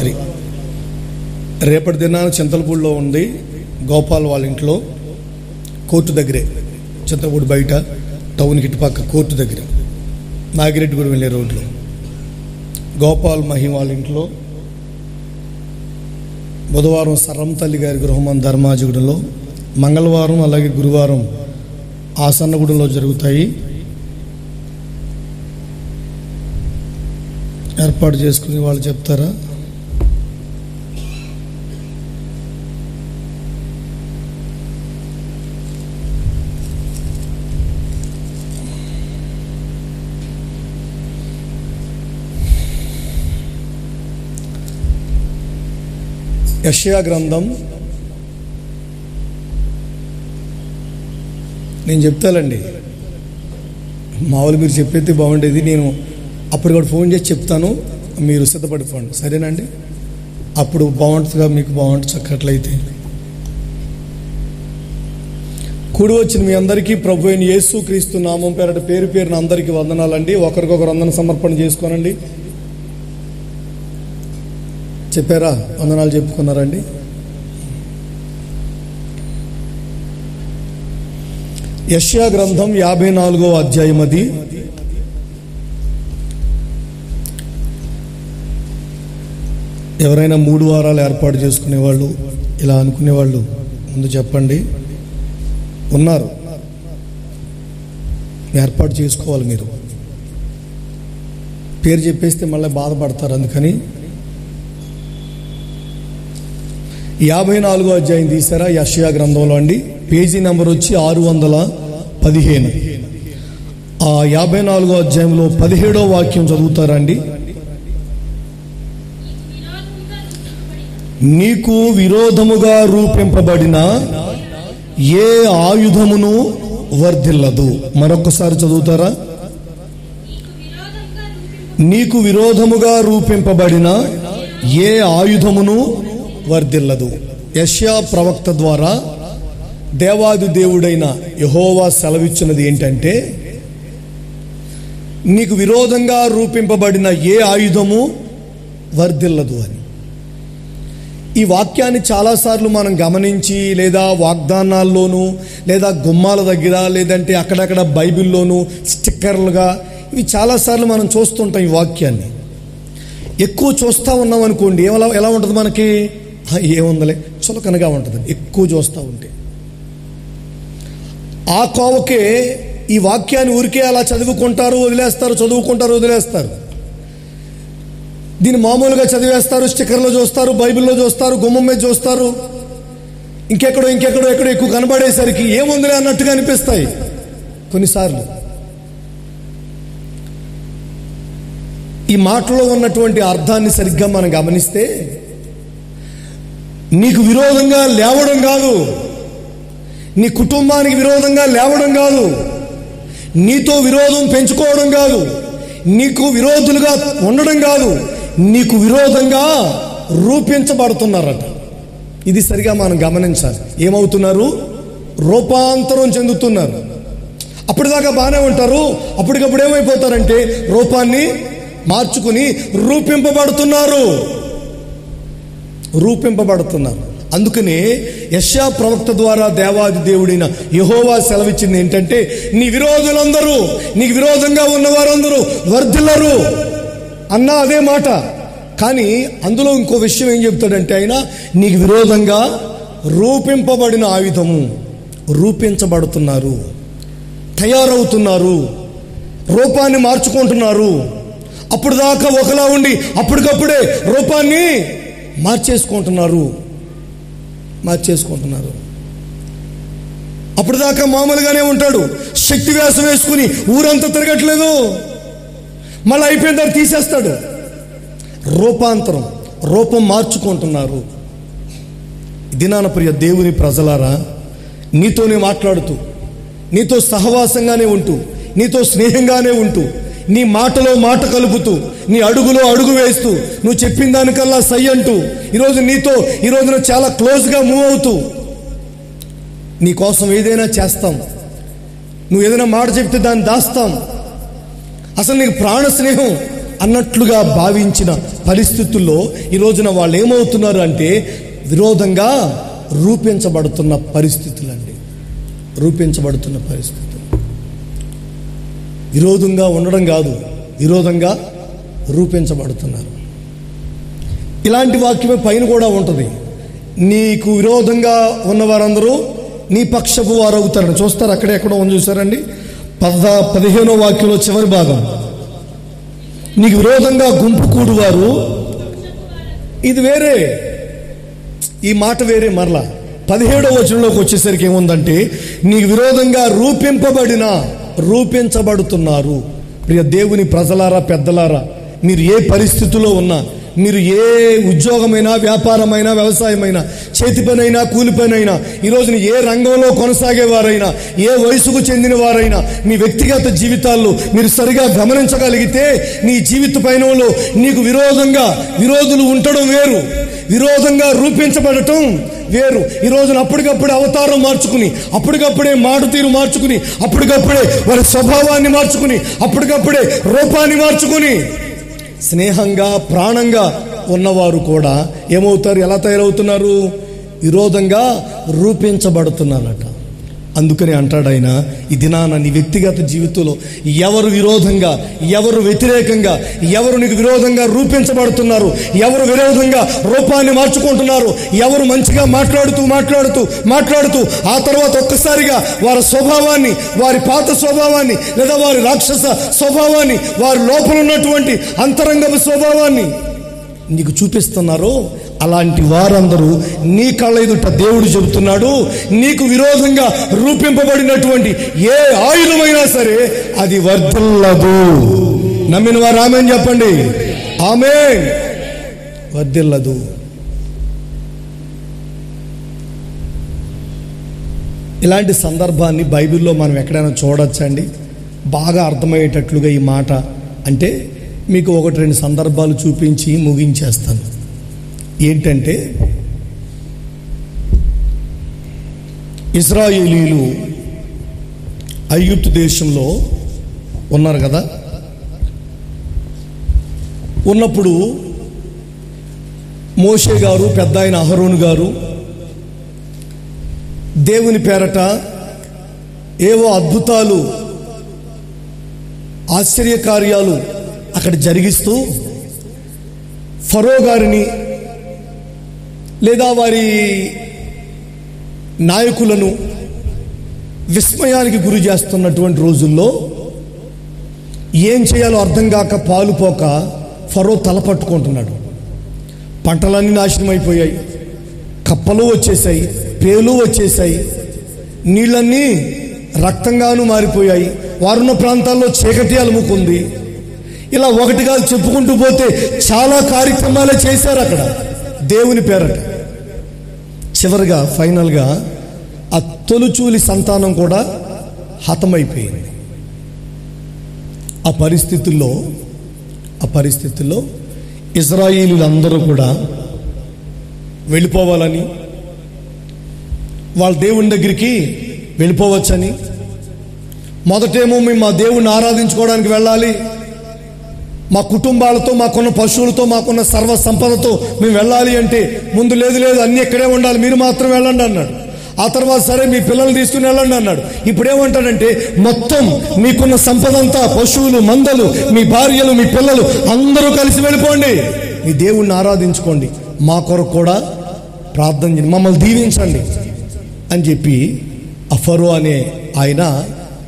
రాత్రి. రేపటి దినాన చింతలపూడిలో ఉంది, గోపాల్ వాళ్ళ ఇంట్లో, కోర్టు దగ్గరే, చింతలపూడి బయట టౌన్కి ఇటుపక్క కోర్టు దగ్గర, నాగిరెడ్డిగూడెం వెళ్ళే రోడ్లో గోపాల్ మహి వాళ్ళ ఇంట్లో. బుధవారం సరం తల్లి గారి గృహం ధర్మాజిగూడెంలో, మంగళవారం అలాగే గురువారం ఆసన్నగూడెంలో జరుగుతాయి. ఏర్పాటు చేసుకుని వాళ్ళు చెప్తారా? యెషయా గ్రంథం నేను చెప్తానండి, మామూలు మీరు చెప్పేది బాగుండేది, నేను అప్పుడు కూడా ఫోన్ చేసి చెప్తాను, మీరు సిద్ధపడిపోండి, సరేనండి? అప్పుడు బాగుంటుందిగా, మీకు బాగుంటుంది చక్కట్లయితే. కూడి వచ్చిన మీ అందరికీ ప్రభు అయిన యేసు క్రీస్తు నామం పేరట పేరు పేరున అందరికీ వందనాలండి. ఒకరికొకరు వందన సమర్పణ చేసుకోనండి. చెప్పారా? వందనాలు చెప్పుకున్నారండి. యెషయా గ్రంథం 54వ అధ్యాయం. అది ఎవరైనా 3 వారాలు ఏర్పాటు చేసుకునేవాళ్ళు, ఇలా అనుకునేవాళ్ళు ముందు చెప్పండి. ఉన్నారు, ఏర్పాటు చేసుకోవాలి. మీరు పేరు చెప్పేస్తే మళ్ళీ బాధపడతారు. అందుకని 54వ అధ్యాయం తీసారా యెషయా గ్రంథంలో అండి? పేజీ నెంబర్ వచ్చి 615. ఆ 54వ అధ్యాయంలో 17వ వాక్యం చదువుతారండి. నీకు విరోధముగా రూపింపబడిన ఏ ఆయుధమును వర్ధిల్లదు. మరొకసారి చదువుతారా? నీకు విరోధముగా రూపింపబడిన ఏ ఆయుధమును వర్ధిల్లదు. యెషయా ప్రవక్త ద్వారా దేవాది దేవుడైన యెహోవా సెలవిచ్చినది ఏంటంటే, నీకు విరోధంగా రూపింపబడిన ఏ ఆయుధము వర్ధిల్లదు అని. ఈ వాక్యాన్ని చాలాసార్లు మనం గమనించి, లేదా వాగ్దానాల్లోనూ, లేదా గుమ్మాల దగ్గర, లేదంటే అక్కడక్కడ బైబిల్లోనూ స్టిక్కర్లుగా, ఇవి చాలాసార్లు మనం చూస్తుంటాం. ఈ వాక్యాన్ని ఎక్కువ చూస్తూ ఉన్నాం అనుకోండి, ఎలా ఉంటుంది మనకి? ఏముందలే, చులకనగా ఉంటుంది ఎక్కువ చూస్తూ ఉంటే. ఆ కోవకే ఈ వాక్యాన్ని ఊరికే అలా చదువుకుంటారు, వదిలేస్తారు, చదువుకుంటారు, వదిలేస్తారు. దీన్ని మామూలుగా చదివేస్తారు, స్టిక్కర్లో చూస్తారు, బైబిల్లో చూస్తారు, గుమ్మం మీద చూస్తారు, ఇంకెక్కడో ఎక్కడో ఎక్కువ కనబడేసరికి ఏముందిలే అన్నట్టుగా అనిపిస్తాయి కొన్నిసార్లు. ఈ మాటలో ఉన్నటువంటి అర్థాన్ని సరిగ్గా మనం గమనిస్తే, నీకు విరోధంగా లేవడం కాదు, నీ కుటుంబానికి విరోధంగా లేవడం కాదు, నీతో విరోధం పెంచుకోవడం కాదు, నీకు విరోధులుగా ఉండడం కాదు, నీకు విరోధంగా రూపించబడుతున్నారట. ఇది సరిగా మనం గమనించాలి. ఏమవుతున్నారు? రూపాంతరం చెందుతున్నారు. అప్పటిదాకా బాగానే ఉంటారు, అప్పటికప్పుడు ఏమైపోతారంటే రూపాన్ని మార్చుకుని రూపింపబడుతున్నారు. అందుకనే యెషయా ప్రవక్త ద్వారా దేవాది దేవుడైన యెహోవా సెలవిచ్చింది ఏంటంటే, నీ విరోధులందరూ, నీకు విరోధంగా ఉన్నవారందరూ వర్ధిల్లరు అన్న అదే మాట. కానీ అందులో ఇంకో విషయం ఏం చెప్తాడంటే, ఆయన నీకు విరోధంగా రూపింపబడిన ఆయుధము, రూపించబడుతున్నారు, తయారవుతున్నారు, రూపాన్ని మార్చుకుంటున్నారు. అప్పుడు దాకా ఒకలా ఉండి అప్పటికప్పుడే రూపాన్ని మార్చేసుకుంటున్నారు. అప్పుడు దాకా మామూలుగానే ఉంటాడు, శక్తి వ్యాసం వేసుకుని ఊరంతా తిరగట్లేదు, మళ్ళీ అయిపోయిన తర్వాత తీసేస్తాడు. రూపం మార్చుకుంటున్నారు. దినాన ప్రియ దేవుని ప్రజలారా, నీతోనే మాట్లాడుతూ, నీతో సహవాసంగానే ఉంటూ, నీతో స్నేహంగానే ఉంటూ, నీ మాటలో మాట కలుపుతూ, నీ అడుగులో అడుగు వేస్తూ, నువ్వు చెప్పిన దానికల్లా సై అంటూ, ఈరోజు నీతో ఈ రోజున చాలా క్లోజ్గా మూవ్ అవుతూ, నీ కోసం ఏదైనా చేస్తాం. నువ్వు ఏదైనా మాట చెప్తే దాన్ని దాస్తాం. అసలు నీకు ప్రాణ స్నేహం, అన్నట్లుగా భావించిన పరిస్థితుల్లో ఈ రోజున వాళ్ళు ఏమవుతున్నారు అంటే విరోధంగా రూపించబడుతున్న పరిస్థితులండి. రూపించబడుతున్న పరిస్థితులు. విరోధంగా ఉండడం కాదు, విరోధంగా రూపించబడుతున్నారు. ఇలాంటి వాక్యమే పైన కూడా ఉంటుంది. నీకు విరోధంగా ఉన్నవారందరూ నీ పక్షపు వారు అవుతారని. చూస్తారు, అక్కడే ఎక్కడో ఉంది చూసారండి, 15వ వాక్యంలో చివరి భాగం. నీకు విరోధంగా గుంపు కూడువారు, ఇది వేరే, ఈ మాట వేరే. మరలా 17వ వచనంలోకి వచ్చేసరికి ఏముందంటే నీకు విరోధంగా రూపించబడుతున్నారు. ప్రియ దేవుని ప్రజలారా, పెద్దలారా, మీరు ఏ పరిస్థితిలో ఉన్నా, మీరు ఏ ఉద్యోగమైనా, వ్యాపారమైనా, వ్యవసాయమైనా, చేతి పనైనా, కూలి పనైనా, ఈరోజున ఏ రంగంలో కొనసాగేవారైనా, ఏ వయసుకు చెందిన వారైనా, మీ వ్యక్తిగత జీవితాల్లో మీరు సరిగా గమనించగలిగితే నీ జీవిత పయనంలో నీకు విరోధులు ఉండడం వేరు, విరోధంగా రూపించబడటం వేరు. ఈ రోజున అప్పటికప్పుడే అవతారం మార్చుకుని, అప్పటికప్పుడే మాట తీరు మార్చుకుని, అప్పటికప్పుడే వారి స్వభావాన్ని మార్చుకుని, అప్పటికప్పుడే రూపాన్ని మార్చుకుని స్నేహంగా, ప్రాణంగా ఉన్నవారు కూడా ఏమవుతారు, ఎలా తయారవుతున్నారు? విరోధంగా రూపించబడుతున్నారట. అందుకని అంటాడు ఆయన, ఈ దినాన నీ వ్యక్తిగత జీవితంలో ఎవరు విరోధంగా, ఎవరు వ్యతిరేకంగా, ఎవరు నీకు విరోధంగా రూపించబడుతున్నారు, ఎవరు విరోధంగా రూపాన్ని మార్చుకుంటున్నారు, ఎవరు మంచిగా మాట్లాడుతూ ఆ తర్వాత ఒక్కసారిగా వారి స్వభావాన్ని, వారి పాత స్వభావాన్ని, లేదా వారి రాక్షస స్వభావాన్ని, వారి లోపల ఉన్నటువంటి అంతరంగపు స్వభావాన్ని నీకు చూపిస్తున్నారో, అలాంటి వారందరూ నీ కళ్ళ ఎదుట దేవుడు చెబుతున్నాడు, నీకు విరోధంగా రూపింపబడినటువంటి ఏ ఆయుధమైనా సరే అది వర్ధిల్లదు. నమ్మిన వారు ఆమేన్ చెప్పండి. ఆమేన్. వర్ధిల్లదు. ఇలాంటి సందర్భాన్ని బైబిల్లో మనం ఎక్కడైనా చూడొచ్చండి? బాగా అర్థమయ్యేటట్లుగా ఈ మాట అంటే మీకు 1-2 సందర్భాలు చూపించి ముగించేస్తాను. ఏంటంటే, ఇశ్రాయేలీలు ఐగుప్తు దేశంలో ఉన్నారు కదా. ఉన్నప్పుడు మోషే గారు, పెద్ద ఆయన అహరోను గారు దేవుని పేరట ఏవో అద్భుతాలు, ఆశ్చర్యకార్యాలు అక్కడ జరిగిస్తూ ఫరో గారిని లేదా వారి నాయకులను విస్మయానికి గురి చేస్తున్నటువంటి రోజుల్లో ఏం చేయాలో అర్థం కాక పాలుపోక ఫరో తల పట్టుకుంటున్నాడు. పంటలన్నీ నాశనం అయిపోయాయి, కప్పలు వచ్చేసాయి, పేలు వచ్చేసాయి, నీళ్ళన్నీ రక్తంగాను మారిపోయాయి, వారున్న ప్రాంతాల్లో చీకటి అలుముకుంది. ఇలా ఒకటి కాదు చెప్పుకుంటూ పోతే చాలా కార్యక్రమాలే చేశారు అక్కడ దేవుని పేరట. చివరిగా ఫైనల్గా ఆ తొలిచూలి సంతానం కూడా హతమైపోయింది. ఆ పరిస్థితుల్లో ఇశ్రాయేలీయులందరూ కూడా వెళ్ళిపోవాలని, వాళ్ళ దేవుని దగ్గరికి వెళ్ళిపోవచ్చని, మొదటేమో మేము మా దేవుణ్ణి ఆరాధించుకోవడానికి వెళ్ళాలి, మా కుటుంబాలతో, మాకున్న పశువులతో, మాకున్న సర్వ సంపదతో మేము వెళ్ళాలి అంటే ముందు లేదు అన్నీ ఇక్కడే ఉండాలి, మీరు మాత్రం వెళ్ళండి అన్నాడు. ఆ తర్వాత సరే మీ పిల్లలు తీసుకుని వెళ్ళండి అన్నాడు. ఇప్పుడేమంటాడంటే మొత్తం మీకున్న సంపద అంతా, పశువులు, మందలు, మీ భార్యలు, మీ పిల్లలు అందరూ కలిసి వెళ్ళిపోండి, మీ దేవుణ్ణి ఆరాధించుకోండి, మా కొరకు కూడా ప్రార్థన చేయండి, మమ్మల్ని దీవించండి అని చెప్పి ఆ ఫరో అనే ఆయన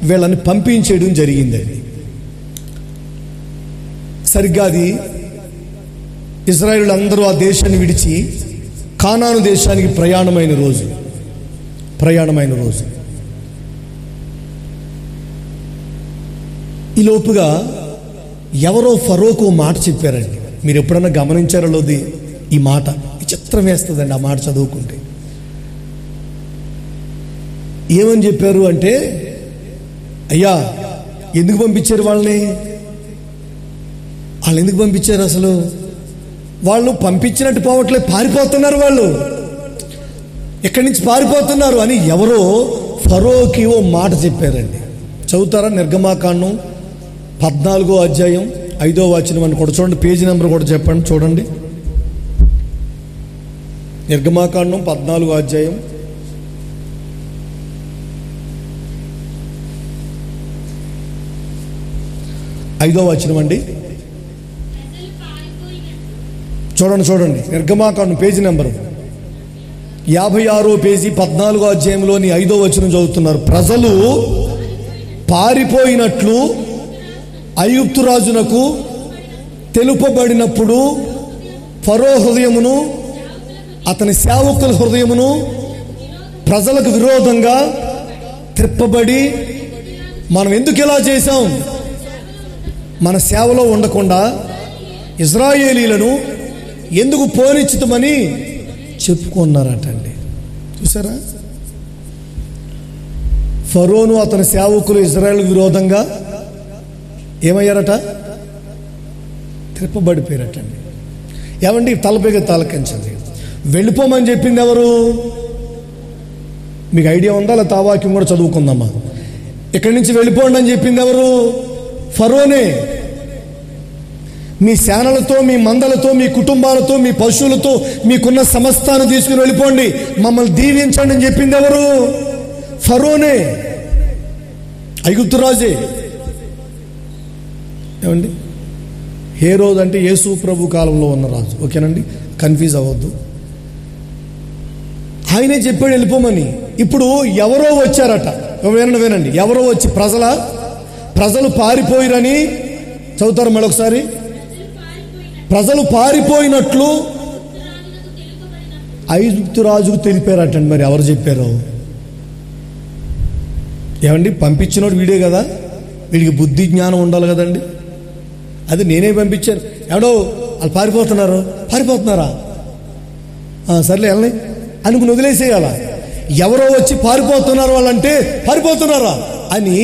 వీళ్ళని పంపించేయడం జరిగిందండి. సరిగ్గా అది ఇశ్రాయేలీయులందరూ ఆ దేశాన్ని విడిచి కానాను దేశానికి ప్రయాణమైన రోజు. ఈ లోపుగా ఎవరో ఫరోకు మాట చెప్పారండి. మీరు ఎప్పుడన్నా గమనించారో లోది ఈ మాట? విచిత్రం వేస్తుందండి ఆ మాట చదువుకుంటే. ఏమని చెప్పారు అంటే, అయ్యా ఎందుకు పంపించారు వాళ్ళని? వాళ్ళు ఎందుకు పంపించారు? అసలు వాళ్ళు పంపించినట్టు పోవట్లే, పారిపోతున్నారు, వాళ్ళు ఎక్కడి నుంచి పారిపోతున్నారు అని ఎవరో ఫరోకి ఓ మాట చెప్పారండి. చదువుతారా? నిర్గమాకాండం 14వ అధ్యాయం 5వ వచనం అని కూడా చూడండి, పేజీ నెంబర్ కూడా చెప్పండి. చూడండి, నిర్గమాకాండం 14వ అధ్యాయం 5వ వచనం అండి. చూడండి, నిర్గమాకాండం పేజీ నెంబరు 56వ పేజీ 14వ అధ్యాయంలోని 5వ వచనం చదువుతున్నారు. ప్రజలు పారిపోయినట్లు ఐగుప్తు రాజునకు తెలుపబడినప్పుడు ఫరో హృదయమును అతని సేవకుల హృదయమును ప్రజలకు విరోధంగా త్రిప్పబడి, మనం ఎందుకు ఇలా చేశాం, మన సేవలో ఉండకుండా ఇజ్రాయేలీలను ఎందుకు పోనిచ్చితమని చెప్పుకున్నారటండి. చూసారా, ఫరోను అతని సేవకులు ఇజ్రాయేల్ విరోధంగా ఏమయ్యారట, త్రిప్పబడిపోయారటండి. ఏమండి, తలపైగా తలకించండి. వెళ్ళిపోమని చెప్పింది ఎవరు? మీకు ఐడియా ఉందా? లేదా తావాక్యం కూడా చదువుకుందామా? ఇక్కడి నుంచి వెళ్ళిపోండి అని చెప్పింది ఎవరు? ఫరోనే. మీ సేనలతో, మీ మందలతో, మీ కుటుంబాలతో, మీ పశువులతో, మీకున్న సమస్తాన్ని తీసుకుని వెళ్ళిపోండి, మమ్మల్ని దీవించండి అని చెప్పింది ఎవరు? ఫరోనే, ఐగుప్తు రాజే. ఏమండి, హేరోదు అంటే యేసు ప్రభు కాలంలో ఉన్న రాజు. ఓకేనండి, కన్ఫ్యూజ్ అవ్వద్దు. ఆయనే చెప్పాడు వెళ్ళిపోమని. ఇప్పుడు ఎవరో వచ్చారట, వినండి, ఎవరో వచ్చి ప్రజలు పారిపోయిరని చదువుతారు మరొకసారి. ప్రజలు పారిపోయినట్లు ఐగుప్తు రాజుకు తెలిపారటండి. మరి ఎవరు చెప్పారు? ఏమండి, పంపించినోడు వీడే కదా, వీడికి బుద్ధి జ్ఞానం ఉండాలి కదండి. అది నేనే పంపించాను. ఎవడో వాళ్ళు పారిపోతున్నారా, సర్లే వెళ్ళని అనుకుని వదిలేసేయాలా? ఎవరో వచ్చి పారిపోతున్నారు వాళ్ళంటే పారిపోతున్నారా అని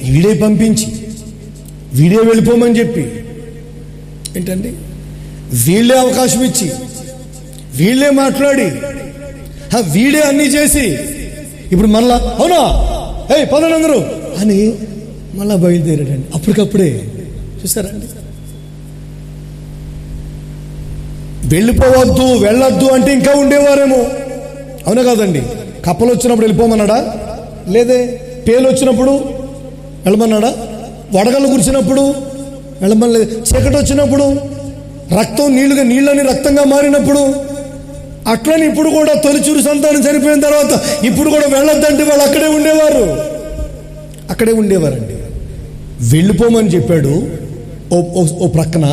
వీడే పంపించి, వీడే వెళ్ళిపోమని చెప్పి, ఏంటండి, వీళ్ళే అవకాశం ఇచ్చి, వీళ్ళే మాట్లాడి, వీడే అన్నీ చేసి, ఇప్పుడు మళ్ళా అవునా పదండి అందరూ అని మళ్ళా బయలుదేరాడండి. అప్పటికప్పుడే చూసారండి. వెళ్ళిపోవద్దు, వెళ్ళొద్దు అంటే ఇంకా ఉండేవారేమో. అవునా కాదండి? కప్పలు వచ్చినప్పుడు వెళ్ళిపోమన్నాడా? లేదే. పేలు వచ్చినప్పుడు వెళ్ళమన్నాడా? వడగళ్ళు కురిచినప్పుడు వెళ్ళమనలేదు. చీకటి వచ్చినప్పుడు, రక్తం నీళ్ళని రక్తంగా మారినప్పుడు, అట్లని ఇప్పుడు కూడా తొలిచూరు సంతానం చనిపోయిన తర్వాత ఇప్పుడు కూడా వెళ్ళొద్దంటే వాళ్ళు అక్కడే ఉండేవారండి. వెళ్ళిపోమని చెప్పాడు ఓ ప్రక్కన,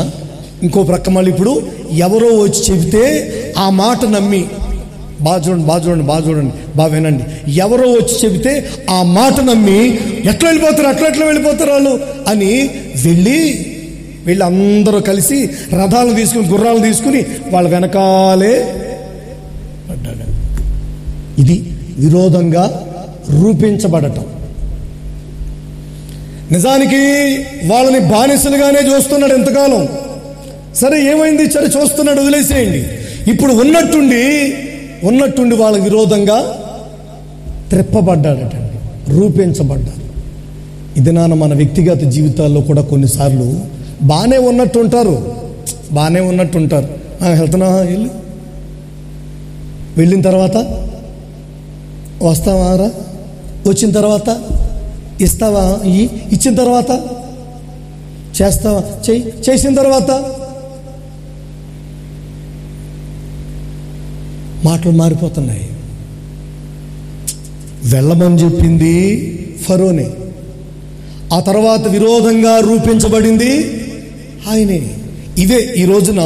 ఇంకో ప్రక్క మళ్ళీ ఇప్పుడు ఎవరో వచ్చి చెబితే ఆ మాట నమ్మి, బాగా చూడండి, బాగా వినండి. ఎవరో వచ్చి చెబితే ఆ మాట నమ్మి ఎట్లా వెళ్ళిపోతారు వాళ్ళు అని వెళ్ళి అందరూ కలిసి రథాలను తీసుకుని, గుర్రాలను తీసుకుని వాళ్ళ వెనకాలే పడ్డాడు. ఇది విరోధంగా రూపించబడటం. నిజానికి వాళ్ళని బానిసలుగానే చూస్తున్నాడు ఎంతకాలం. సరే ఏమైంది, సరే చూస్తున్నాడు, వదిలేసేయండి. ఇప్పుడు ఉన్నట్టుండి వాళ్ళ విరోధంగా త్రెప్పబడ్డాడటండి, రూపించబడ్డారు. ఇది మన వ్యక్తిగత జీవితాల్లో కూడా కొన్నిసార్లు బాగానే ఉన్నట్టుంటారు. వెళ్తున్నా, వెళ్ళిన తర్వాత వస్తావా రా, వచ్చిన తర్వాత ఇస్తావా, ఇచ్చిన తర్వాత చేస్తావా, చేసిన తర్వాత మాటలు మారిపోతున్నాయి. వెళ్ళమని చెప్పింది ఫరోనే, ఆ తర్వాత విరోధంగా రూపించబడింది ఆయనే. ఇదే ఈ రోజున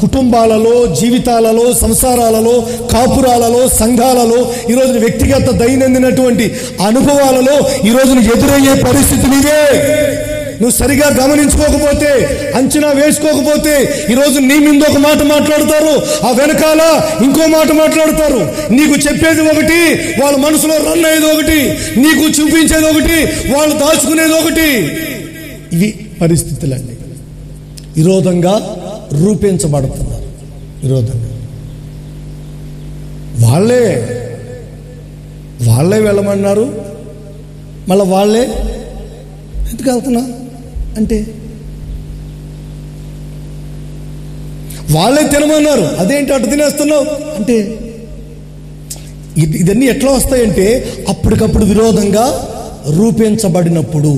కుటుంబాలలో, జీవితాలలో, సంసారాలలో, కాపురాలలో, సంఘాలలో, ఈ రోజున వ్యక్తిగత దైనందినటువంటి అనుభవాలలో ఈ రోజున ఎదురయ్యే పరిస్థితులు ఇవే. నువ్వు సరిగా గమనించుకోకపోతే, అంచనా వేసుకోకపోతే ఈరోజు నీ మీద ఒక మాట మాట్లాడతారు, ఆ వెనకాల ఇంకో మాట మాట్లాడతారు. నీకు చెప్పేది ఒకటి, వాళ్ళ మనసులో రన్ అయ్యేది ఒకటి, నీకు చూపించేది ఒకటి, వాళ్ళు దాచుకునేది ఒకటి. ఇవి పరిస్థితులండి. విరోధంగా రూపించబడుతున్నారు. విరోధంగా వాళ్ళే వెళ్ళమన్నారు, మళ్ళీ వాళ్ళే ఎందుకు వెళ్తున్నా అంటే వాళ్ళే తినమన్నారు, అదేంటి అటు తినేస్తున్నావు అంటే ఇదన్నీ ఎట్లా వస్తాయంటే అప్పటికప్పుడు విరోధంగా రూపించబడినప్పుడు.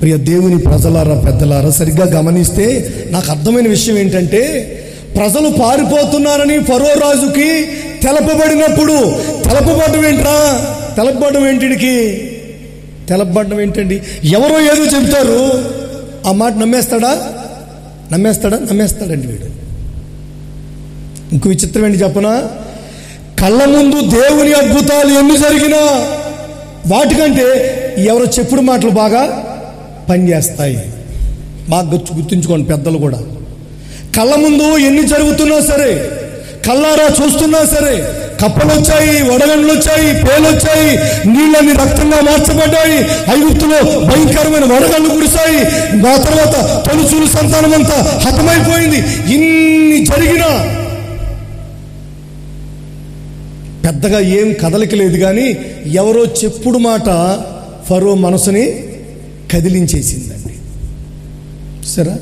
ప్రియ దేవుని ప్రజలారా, పెద్దలారా, సరిగ్గా గమనిస్తే నాకు అర్థమైన విషయం ఏంటంటే, ప్రజలు పారిపోతున్నారని ఫరో రాజుకి తెలపబడినప్పుడు, తెలపబడడం ఏంటండి? ఎవరో ఏదో చెబుతారు, ఆ మాట నమ్మేస్తాడండి వీడు. ఇంకో విచిత్రం ఏంటి చెప్పనా? కళ్ళ ముందు దేవుని అద్భుతాలు ఎన్ని జరిగినా వాటికంటే ఎవరో చెప్పుడు మాటలు బాగా పనిచేస్తాయి. బాగా గుర్తుంచుకోండి పెద్దలు కూడా. కళ్ళ ముందు ఎన్ని జరుగుతున్నా సరే, కళ్ళారా చూస్తున్నా సరే, కప్పలు వచ్చాయి, వడగండ్లు వచ్చాయి, పేలు వచ్చాయి, నీళ్ళని రక్తంగా మార్చబడ్డాయి, ఐగుప్తులో భయంకరమైన వడగండ్లు కురిశాయి, ఆ తర్వాత తొలుచూలు సంతానం అంతా హతమైపోయింది. ఇన్ని జరిగినా పెద్దగా ఏం కదలిక లేదు. కానీ ఎవరో చెప్పుడు మాట ఫరో మనసుని కదిలించేసిందండి. సరే,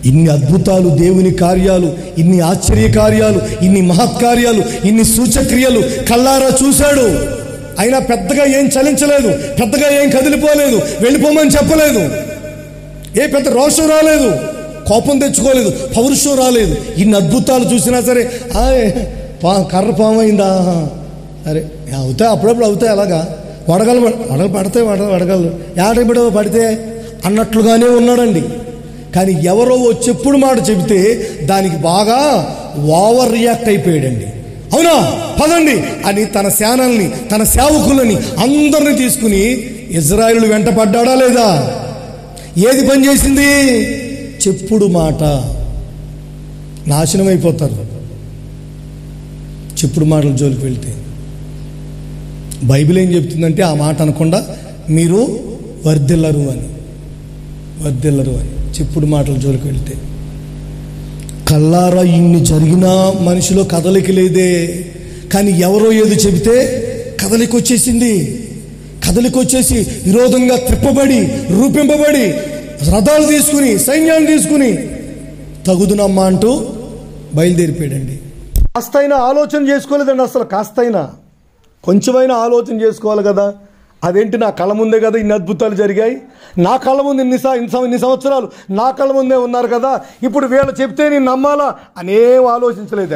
ఇన్ని అద్భుతాలు, దేవుని కార్యాలు, ఇన్ని ఆశ్చర్య కార్యాలు, ఇన్ని మహత్కార్యాలు, ఇన్ని సూచక్రియలు కళ్ళారా చూశాడు. అయినా పెద్దగా ఏం చలించలేదు, పెద్దగా ఏం కదిలిపోలేదు, వెళ్ళిపోమని చెప్పలేదు, ఏ పెద్ద రోషం రాలేదు, కోపం తెచ్చుకోలేదు, పౌరుషం రాలేదు. ఇన్ని అద్భుతాలు చూసినా సరే కర్ర పామైందా, అరే అవుతాయి, అప్పుడప్పుడు అవుతాయి, అలాగా వడగలు పడతాయి, వడగలు ఏడబిడో పడితే అన్నట్లుగానే ఉన్నాడండి. కానీ ఎవరో చెప్పుడు మాట చెబితే దానికి బాగా ఓవర్ రియాక్ట్ అయిపోయాడండి. అవునా, పదండి అని తన సేనల్ని, తన సేవకులని అందరిని తీసుకుని ఇజ్రాయేలు వెంట పడ్డాడా లేదా? ఏది పని చేసింది? చెప్పుడు మాట. నాశనం అయిపోతారు చెప్పుడు మాటల జోలికి వెళ్తే. బైబిల్ ఏం చెప్తుందంటే ఆ మాట అనకుండా మీరు వర్ధిల్లరు అని చెప్పుడు మాటల జోలికి వెళ్తే. కల్లారా ఇన్ని జరిగినా మనిషిలో కదలిక లేదే. కానీ ఎవరో ఏది చెబితే కదలికొచ్చేసి విరోధంగా త్రిప్పబడి, రూపింపబడి, రథాలు తీసుకుని, సైన్యాన్ని తీసుకుని తగుదునమ్మా అంటూ బయలుదేరిపోయాడండి. కాస్తైనా ఆలోచన చేసుకోలేదండి. అసలు కాస్తైనా కొంచెమైనా ఆలోచన చేసుకోవాలి కదా. అదేంటి, నా కళ్ళ ముందే కదా ఇన్ని అద్భుతాలు జరిగాయి, నా కళ్ళ ముందు ఇన్ని సంవత్సరాలు నా కళ్ళ ముందే ఉన్నారు కదా, ఇప్పుడు వీళ్ళు చెప్తే నేను నమ్మాలా అనేం ఆలోచించలేదు.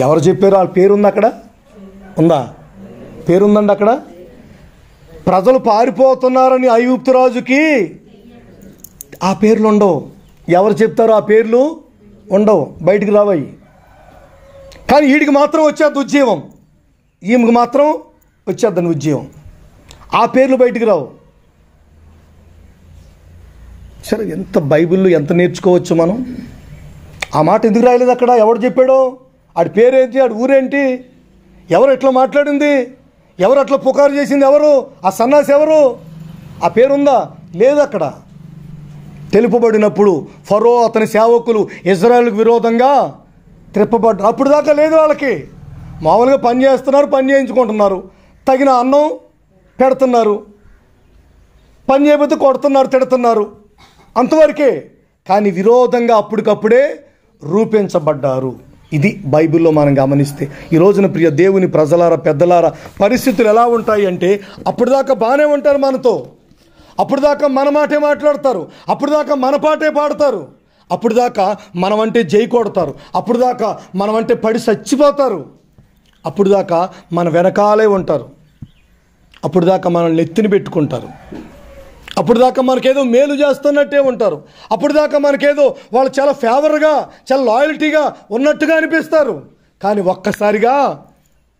ఎవరు చెప్పారు? వాళ్ళ పేరుంది అక్కడ, ఉందా? పేరుందండి అక్కడ. ప్రజలు పారిపోతున్నారని ఐగుప్తు రాజుకి ఆ పేర్లు ఉండవు. ఎవరు చెప్తారో ఆ పేర్లు ఉండవు, బయటికి రావాయి. కానీ వీడికి మాత్రం వచ్చేది ఉద్యోగం, ఈమెకు మాత్రం వచ్చేద్దని ఉద్యోగం. ఆ పేర్లు బయటికి రావు. సరే, ఎంత బైబిల్లో ఎంత నేర్చుకోవచ్చు మనం. ఆ మాట ఎందుకు రాయలేదు అక్కడ? ఎవడు చెప్పాడో? ఆడి పేరేంటి, ఆడి ఊరేంటి, ఎవరు ఎట్లా మాట్లాడింది, ఎవరు అట్లా పుకారు చేసింది, ఎవరు ఆ సన్నాసి, ఎవరు? ఆ పేరుందా? లేదు అక్కడ. తెలుపబడినప్పుడు ఫరో అతని సేవకులు ఇజ్రాయేలుకు విరోధంగా త్రిప్పబడ్డారు. అప్పుడు దాకా లేదు వాళ్ళకి. మామూలుగా పని చేస్తున్నారు, పని చేయించుకుంటున్నారు, తగిన అన్నం పెడుతున్నారు, పని చేయబోతే కొడుతున్నారు, తిడుతున్నారు, అంతవరకే. కానీ విరోధంగా అప్పటికప్పుడే రూపించబడ్డారు. ఇది బైబిల్లో మనం గమనిస్తే. ఈ రోజున ప్రియ దేవుని ప్రజలారా, పెద్దలారా, పరిస్థితులు ఎలా ఉంటాయి అంటే, అప్పుడు దాకా బాగానే ఉంటారు మనతో, అప్పుడు దాకా మన మాటే మాట్లాడతారు, అప్పుడు దాకా మన పాటే పాడతారు, అప్పుడు దాకా మనమంటే జై కొడతారు, అప్పుడు దాకా మనమంటే పడి చచ్చిపోతారు, అప్పుడు దాకా మన వెనకాలే ఉంటారు, అప్పుడు దాకా మనల్ని ఎత్తిని పెట్టుకుంటారు, అప్పుడు దాకా మనకేదో మేలు చేస్తున్నట్టే ఉంటారు, అప్పుడు దాకా మనకేదో వాళ్ళు చాలా ఫేవర్గా, చాలా లాయల్టీగా ఉన్నట్టుగా అనిపిస్తారు. కానీ ఒక్కసారిగా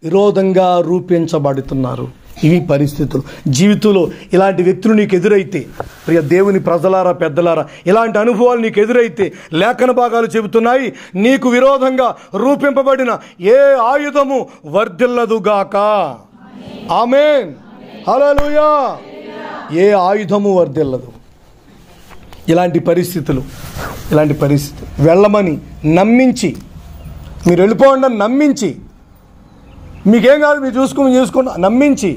విరోధంగా రూపించబడుతున్నారు. ఇవి పరిస్థితులు. జీవితంలో ఇలాంటి వ్యక్తులు నీకు ఎదురైతే, ప్రియ దేవుని ప్రజలారా, పెద్దలారా, ఇలాంటి అనుభవాలు నీకు ఎదురైతే, లేఖన భాగాలు చెబుతున్నాయి, నీకు విరోధంగా రూపింపబడిన ఏ ఆయుధము వర్ధిల్లదుగాక. ఆమేన్, హల్లెలూయా. ఏ ఆయుధము వర్ధిల్లదు. ఇలాంటి పరిస్థితులు వెళ్ళమని నమ్మించి, మీరు వెళ్ళిపోండి అని నమ్మించి, మీకేం కాదు మీరు చూసుకోండి నమ్మించి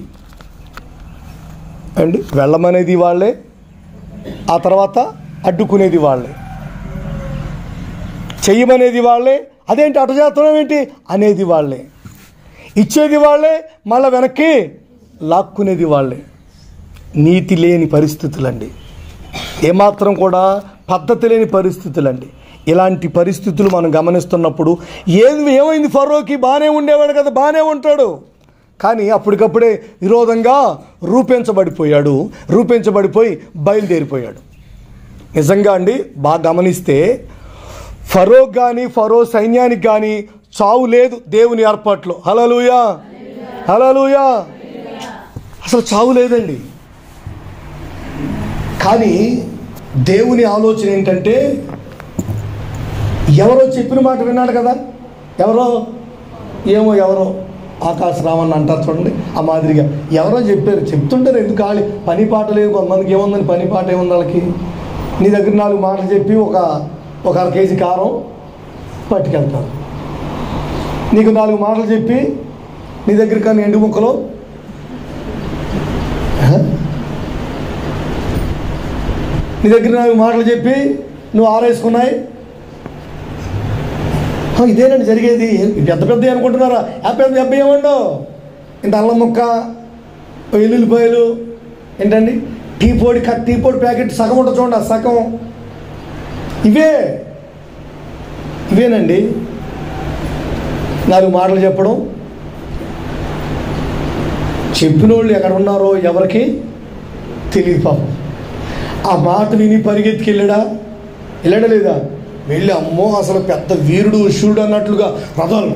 అండి వెళ్ళమనేది వాళ్ళే. ఆ తర్వాత అడ్డుకునేది వాళ్ళే, చెయ్యమనేది వాళ్ళే, అదేంటి అటు చేస్తున్నాం ఏంటి అనేది వాళ్ళే, ఇచ్చేది వాళ్ళే, మళ్ళీ వెనక్కి లాక్కునేది వాళ్ళే. నీతి లేని పరిస్థితులండి, ఏమాత్రం కూడా పద్ధతి లేని పరిస్థితులండి. ఇలాంటి పరిస్థితులు మనం గమనిస్తున్నప్పుడు ఏమైంది, ఫరోకి బాగానే ఉండేవాడు కదా, బాగానే ఉంటాడు, కానీ అప్పటికప్పుడే విరోధంగా రూపించబడిపోయి బయలుదేరిపోయాడు. నిజంగా అండి బాగా గమనిస్తే ఫరోకి కానీ ఫరో సైన్యానికి కానీ చావు లేదు దేవుని ఏర్పాట్లో. హల్లెలూయా, హల్లెలూయా. అసలు చావు లేదండి. కానీ దేవుని ఆలోచన ఏంటంటే, ఎవరో చెప్పిన మాట విన్నాడు కదా, ఎవరో ఆకాశ రామన్ అంటారు చూడండి, ఆ మాదిరిగా ఎవరో చెప్తుంటారు. ఎందుకు ఖాళీ పని పాట లేదు కొంతమందికి, ఏముందని పని పాట ఏముంది వాళ్ళకి. నీ దగ్గర 4 మాటలు చెప్పి ఒక అర కేజీ కారం పట్టుకెళ్తారు. నీకు 4 మాటలు చెప్పి నీ దగ్గర కానీ ఎండు ముక్కలు, నీ దగ్గర 4 మాటలు చెప్పి నువ్వు ఆరేసుకున్నాయి. ఇదేనండి జరిగేది. పెద్ద అనుకుంటున్నారా? పెద్ద ఏమండో, ఇంత అల్లం ముక్క, ఎల్లుల్లిపాయలు, ఏంటండి టీ పొడి ప్యాకెట్ సగం ఉంటుంది చూడండి, ఆ సగం ఇవేనండి 4 మాటలు చెప్పడం. చెప్పిన వాళ్ళు ఎక్కడ ఉన్నారో ఎవరికి తెలియదు పాపం. ఆ మాట విని పరిగెత్తికి వెళ్ళాడా లేదా? వెళ్ళి అమ్మో అసలు పెద్ద వీరుడు శూరుడు అన్నట్లుగా రథాలు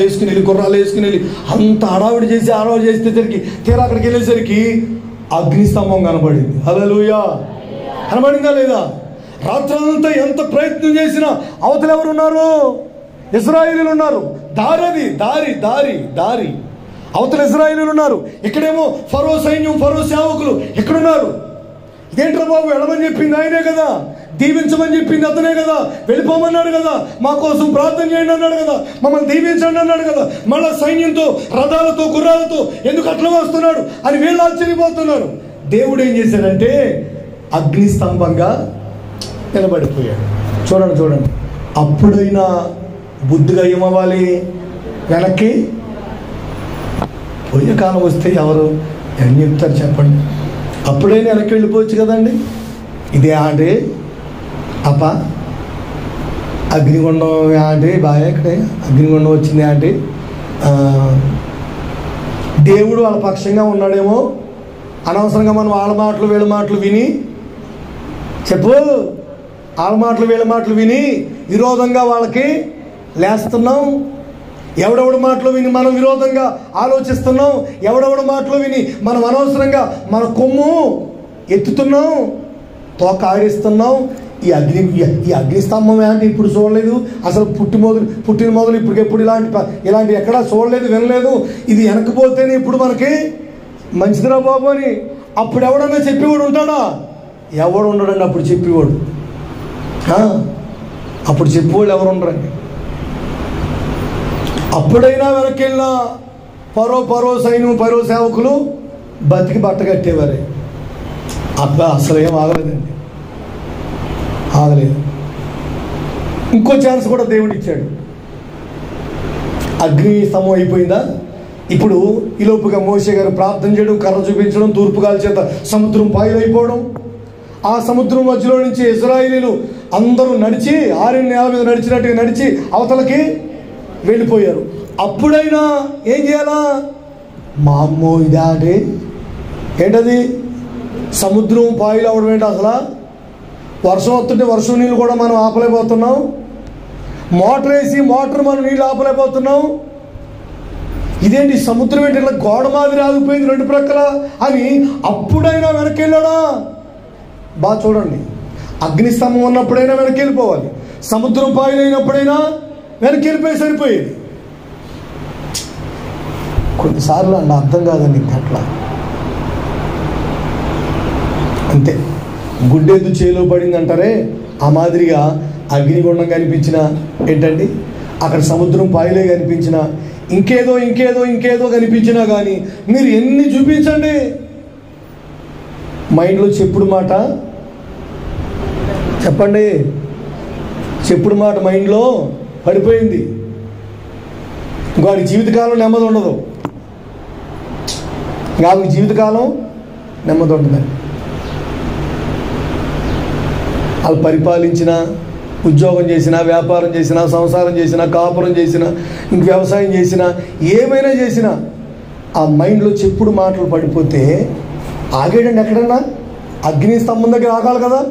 వేసుకుని వెళ్ళి, గుర్రాలు వేసుకుని వెళ్ళి అంత హడావిడి చేసేసరికి తీరా అక్కడికి వెళ్ళేసరికి అగ్నిస్తంభం కనబడింది. హల్లెలూయా, కనబడిందా లేదా? రాత్రంతా ఎంత ప్రయత్నం చేసినా అవతల ఎవరు ఉన్నారు? ఇశ్రాయేలీయులు ఉన్నారు. దారి అవతల ఇశ్రాయేలీయులు ఉన్నారు. ఇక్కడేమో ఫరో సైన్యం, ఫరో సేవకులు ఎక్కడున్నారు? ఇదేంట్రా బాబు, వెళ్ళమని చెప్పింది ఆయనే కదా, దీవించమని చెప్పింది అతనే కదా, వెళ్ళిపోమన్నాడు కదా, మా కోసం ప్రార్థన చేయండి అన్నాడు కదా, మమ్మల్ని దీవించండి అన్నాడు కదా, మళ్ళా సైన్యంతో రథాలతో గుర్రాలతో ఎందుకు అట్లా వస్తున్నాడు అని వీళ్ళు ఆశ్చర్యపోతున్నారు. దేవుడు ఏం చేశాడంటే అగ్నిస్తంభంగా నిలబడిపోయాడు. చూడండి. అప్పుడైనా బుద్ధిగా ఏమవ్వాలి? వెనక్కి పోయే కాలం వస్తే ఎవరు ఏం చెప్తారు చెప్పండి? అప్పుడైనా వెనక్కి వెళ్ళిపోవచ్చు కదండి. ఇదే అంటే అప్ప అగ్నిగుండం అంటే బాగా ఇక్కడే అగ్నిగుండం వచ్చింది అంటే దేవుడు వాళ్ళ పక్షంగా ఉన్నాడేమో, అనవసరంగా మనం వాళ్ళ మాటలు వీళ్ళ మాటలు విని వాళ్ళ మాటలు వీళ్ళ మాటలు విని విరోధంగా వాళ్ళకి లేస్తున్నాం. ఎవడెవడి మాటలు విని మనం విరోధంగా ఆలోచిస్తున్నాం. ఎవడెవడి మాటలు విని మనం అనవసరంగా మన కొమ్ము ఎత్తుతున్నాం, తోక ఆడిస్తున్నాం. ఈ అగ్నిస్తంభం అంటే ఇప్పుడు చూడలేదు అసలు, పుట్టిన మొదలు ఇప్పటికెప్పుడు ఇలాంటి ఎక్కడా చూడలేదు, వినలేదు. ఇది వెనకపోతేనే ఇప్పుడు మనకి మంచిదిరా బాబు అని. అప్పుడు ఎవడన్నా చెప్పేవాడు ఉంటాడా? ఎవడు ఉండడండి అప్పుడు చెప్పేవాడు. అప్పుడు చెప్పేవాళ్ళు ఎవరు ఉండరండి. అప్పుడైనా వెనక్కి వెళ్ళిన పరో సైన్యం, పరో సేవకులు బతికి బట్ట కట్టేవారే. అసలు ఏం ఆగలేదు. ఇంకో ఛాన్స్ కూడా దేవుడు ఇచ్చాడు. అగ్ని స్తంభం అయిపోయిందా? ఇప్పుడు ఈలోపుగా మోషే గారు ప్రార్థన చేయడం, కర్ర చూపించడం, తూర్పుగాలి చేత సముద్రం పాయలైపోవడం. ఆ సముద్రం మధ్యలో నుంచి ఇశ్రాయేలీయులు అందరూ నడిచి 6 నేల మీద నడిచినట్టుగా నడిచి అవతలకి వెళ్ళిపోయారు. అప్పుడైనా ఏం చేయాలా? మా అమ్మో ఇదా అంటే ఏంటది? సముద్రం పాయలు అవడం ఏంటి? అసలు వర్షం వస్తుంటే వర్షం నీళ్ళు కూడా మనం ఆపలేకపోతున్నాం. మోటార్ వేసి మనం నీళ్ళు ఆపలేకపోతున్నాం. ఇదేంటి సముద్రం ఏంటి ఇట్లా గోడ మాదిరి ఆగిపోయింది 2 ప్రక్కల అని. అప్పుడైనా వెనక్కి వెళ్ళాడా? బాగా చూడండి, అగ్నిస్తంభం ఉన్నప్పుడైనా వెనక్కి వెళ్ళిపోవాలి, సముద్రం పాయలైనప్పుడైనా వెనక్కి వెళ్ళిపోయి సరిపోయేది. కొన్నిసార్లు అండి అర్థం కాదండి అట్లా. అంతే, గుడ్డెద్దు చేలో పడింది అంటారే, ఆ మాదిరిగా అగ్నిగుండం కనిపించిన ఏంటండి, అక్కడ సముద్రం పాయలే కనిపించిన, ఇంకేదో కనిపించినా కానీ మీరు ఎన్ని చూపించండి, మైండ్లో చెప్పుడు మాట చెప్పండి. చెప్పుడు మాట మైండ్లో పడిపోయింది. ఇంకోటి జీవితకాలం నెమ్మది ఉండదు. ఆమెకి జీవితకాలం నెమ్మది ఉండదు. వాళ్ళు పరిపాలించిన, ఉద్యోగం చేసినా, వ్యాపారం చేసినా, సంసారం చేసినా, కాపురం చేసినా, ఇంక వ్యవసాయం చేసినా, ఏమైనా చేసినా ఆ మైండ్లో చెప్పుడు మాటలు పడిపోతే ఆగేడండి. ఎక్కడన్నా అగ్ని స్తంభం దగ్గర ఆగాలి కదా.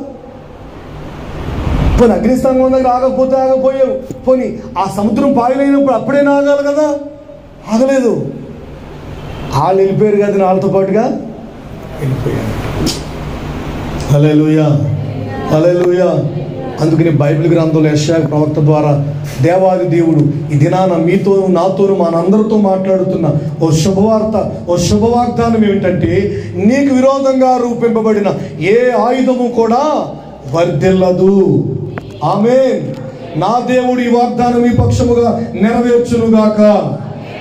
పోనీ అగ్ని స్తంభం దగ్గర ఆగకపోతే ఆగపోయావు. పోనీ ఆ సముద్రం పాయలైనప్పుడు అప్పుడైనా ఆగాలి కదా. ఆగలేదు. వాళ్ళు వెళ్ళిపోయారు కదా, వాళ్ళతో పాటుగా వెళ్ళిపోయారు. హల్లెలూయా, హల్లెలూయా. అందుకని బైబిల్ గ్రంథంలో యెషయా ప్రవక్త ద్వారా దేవాది దేవుడు ఈ దినాన మీతోను నాతోను మనందరితో మాట్లాడుతున్న ఓ శుభవార్త, ఓ శుభవాగ్దానం ఏమిటంటే, నీకు విరోధంగా రూపింపబడిన ఏ ఆయుధము కూడా వర్ధిల్లదు. ఆమేన్. నా దేవుడు ఈ వాగ్దానం మీ పక్షముగా నెరవేర్చునుగాక.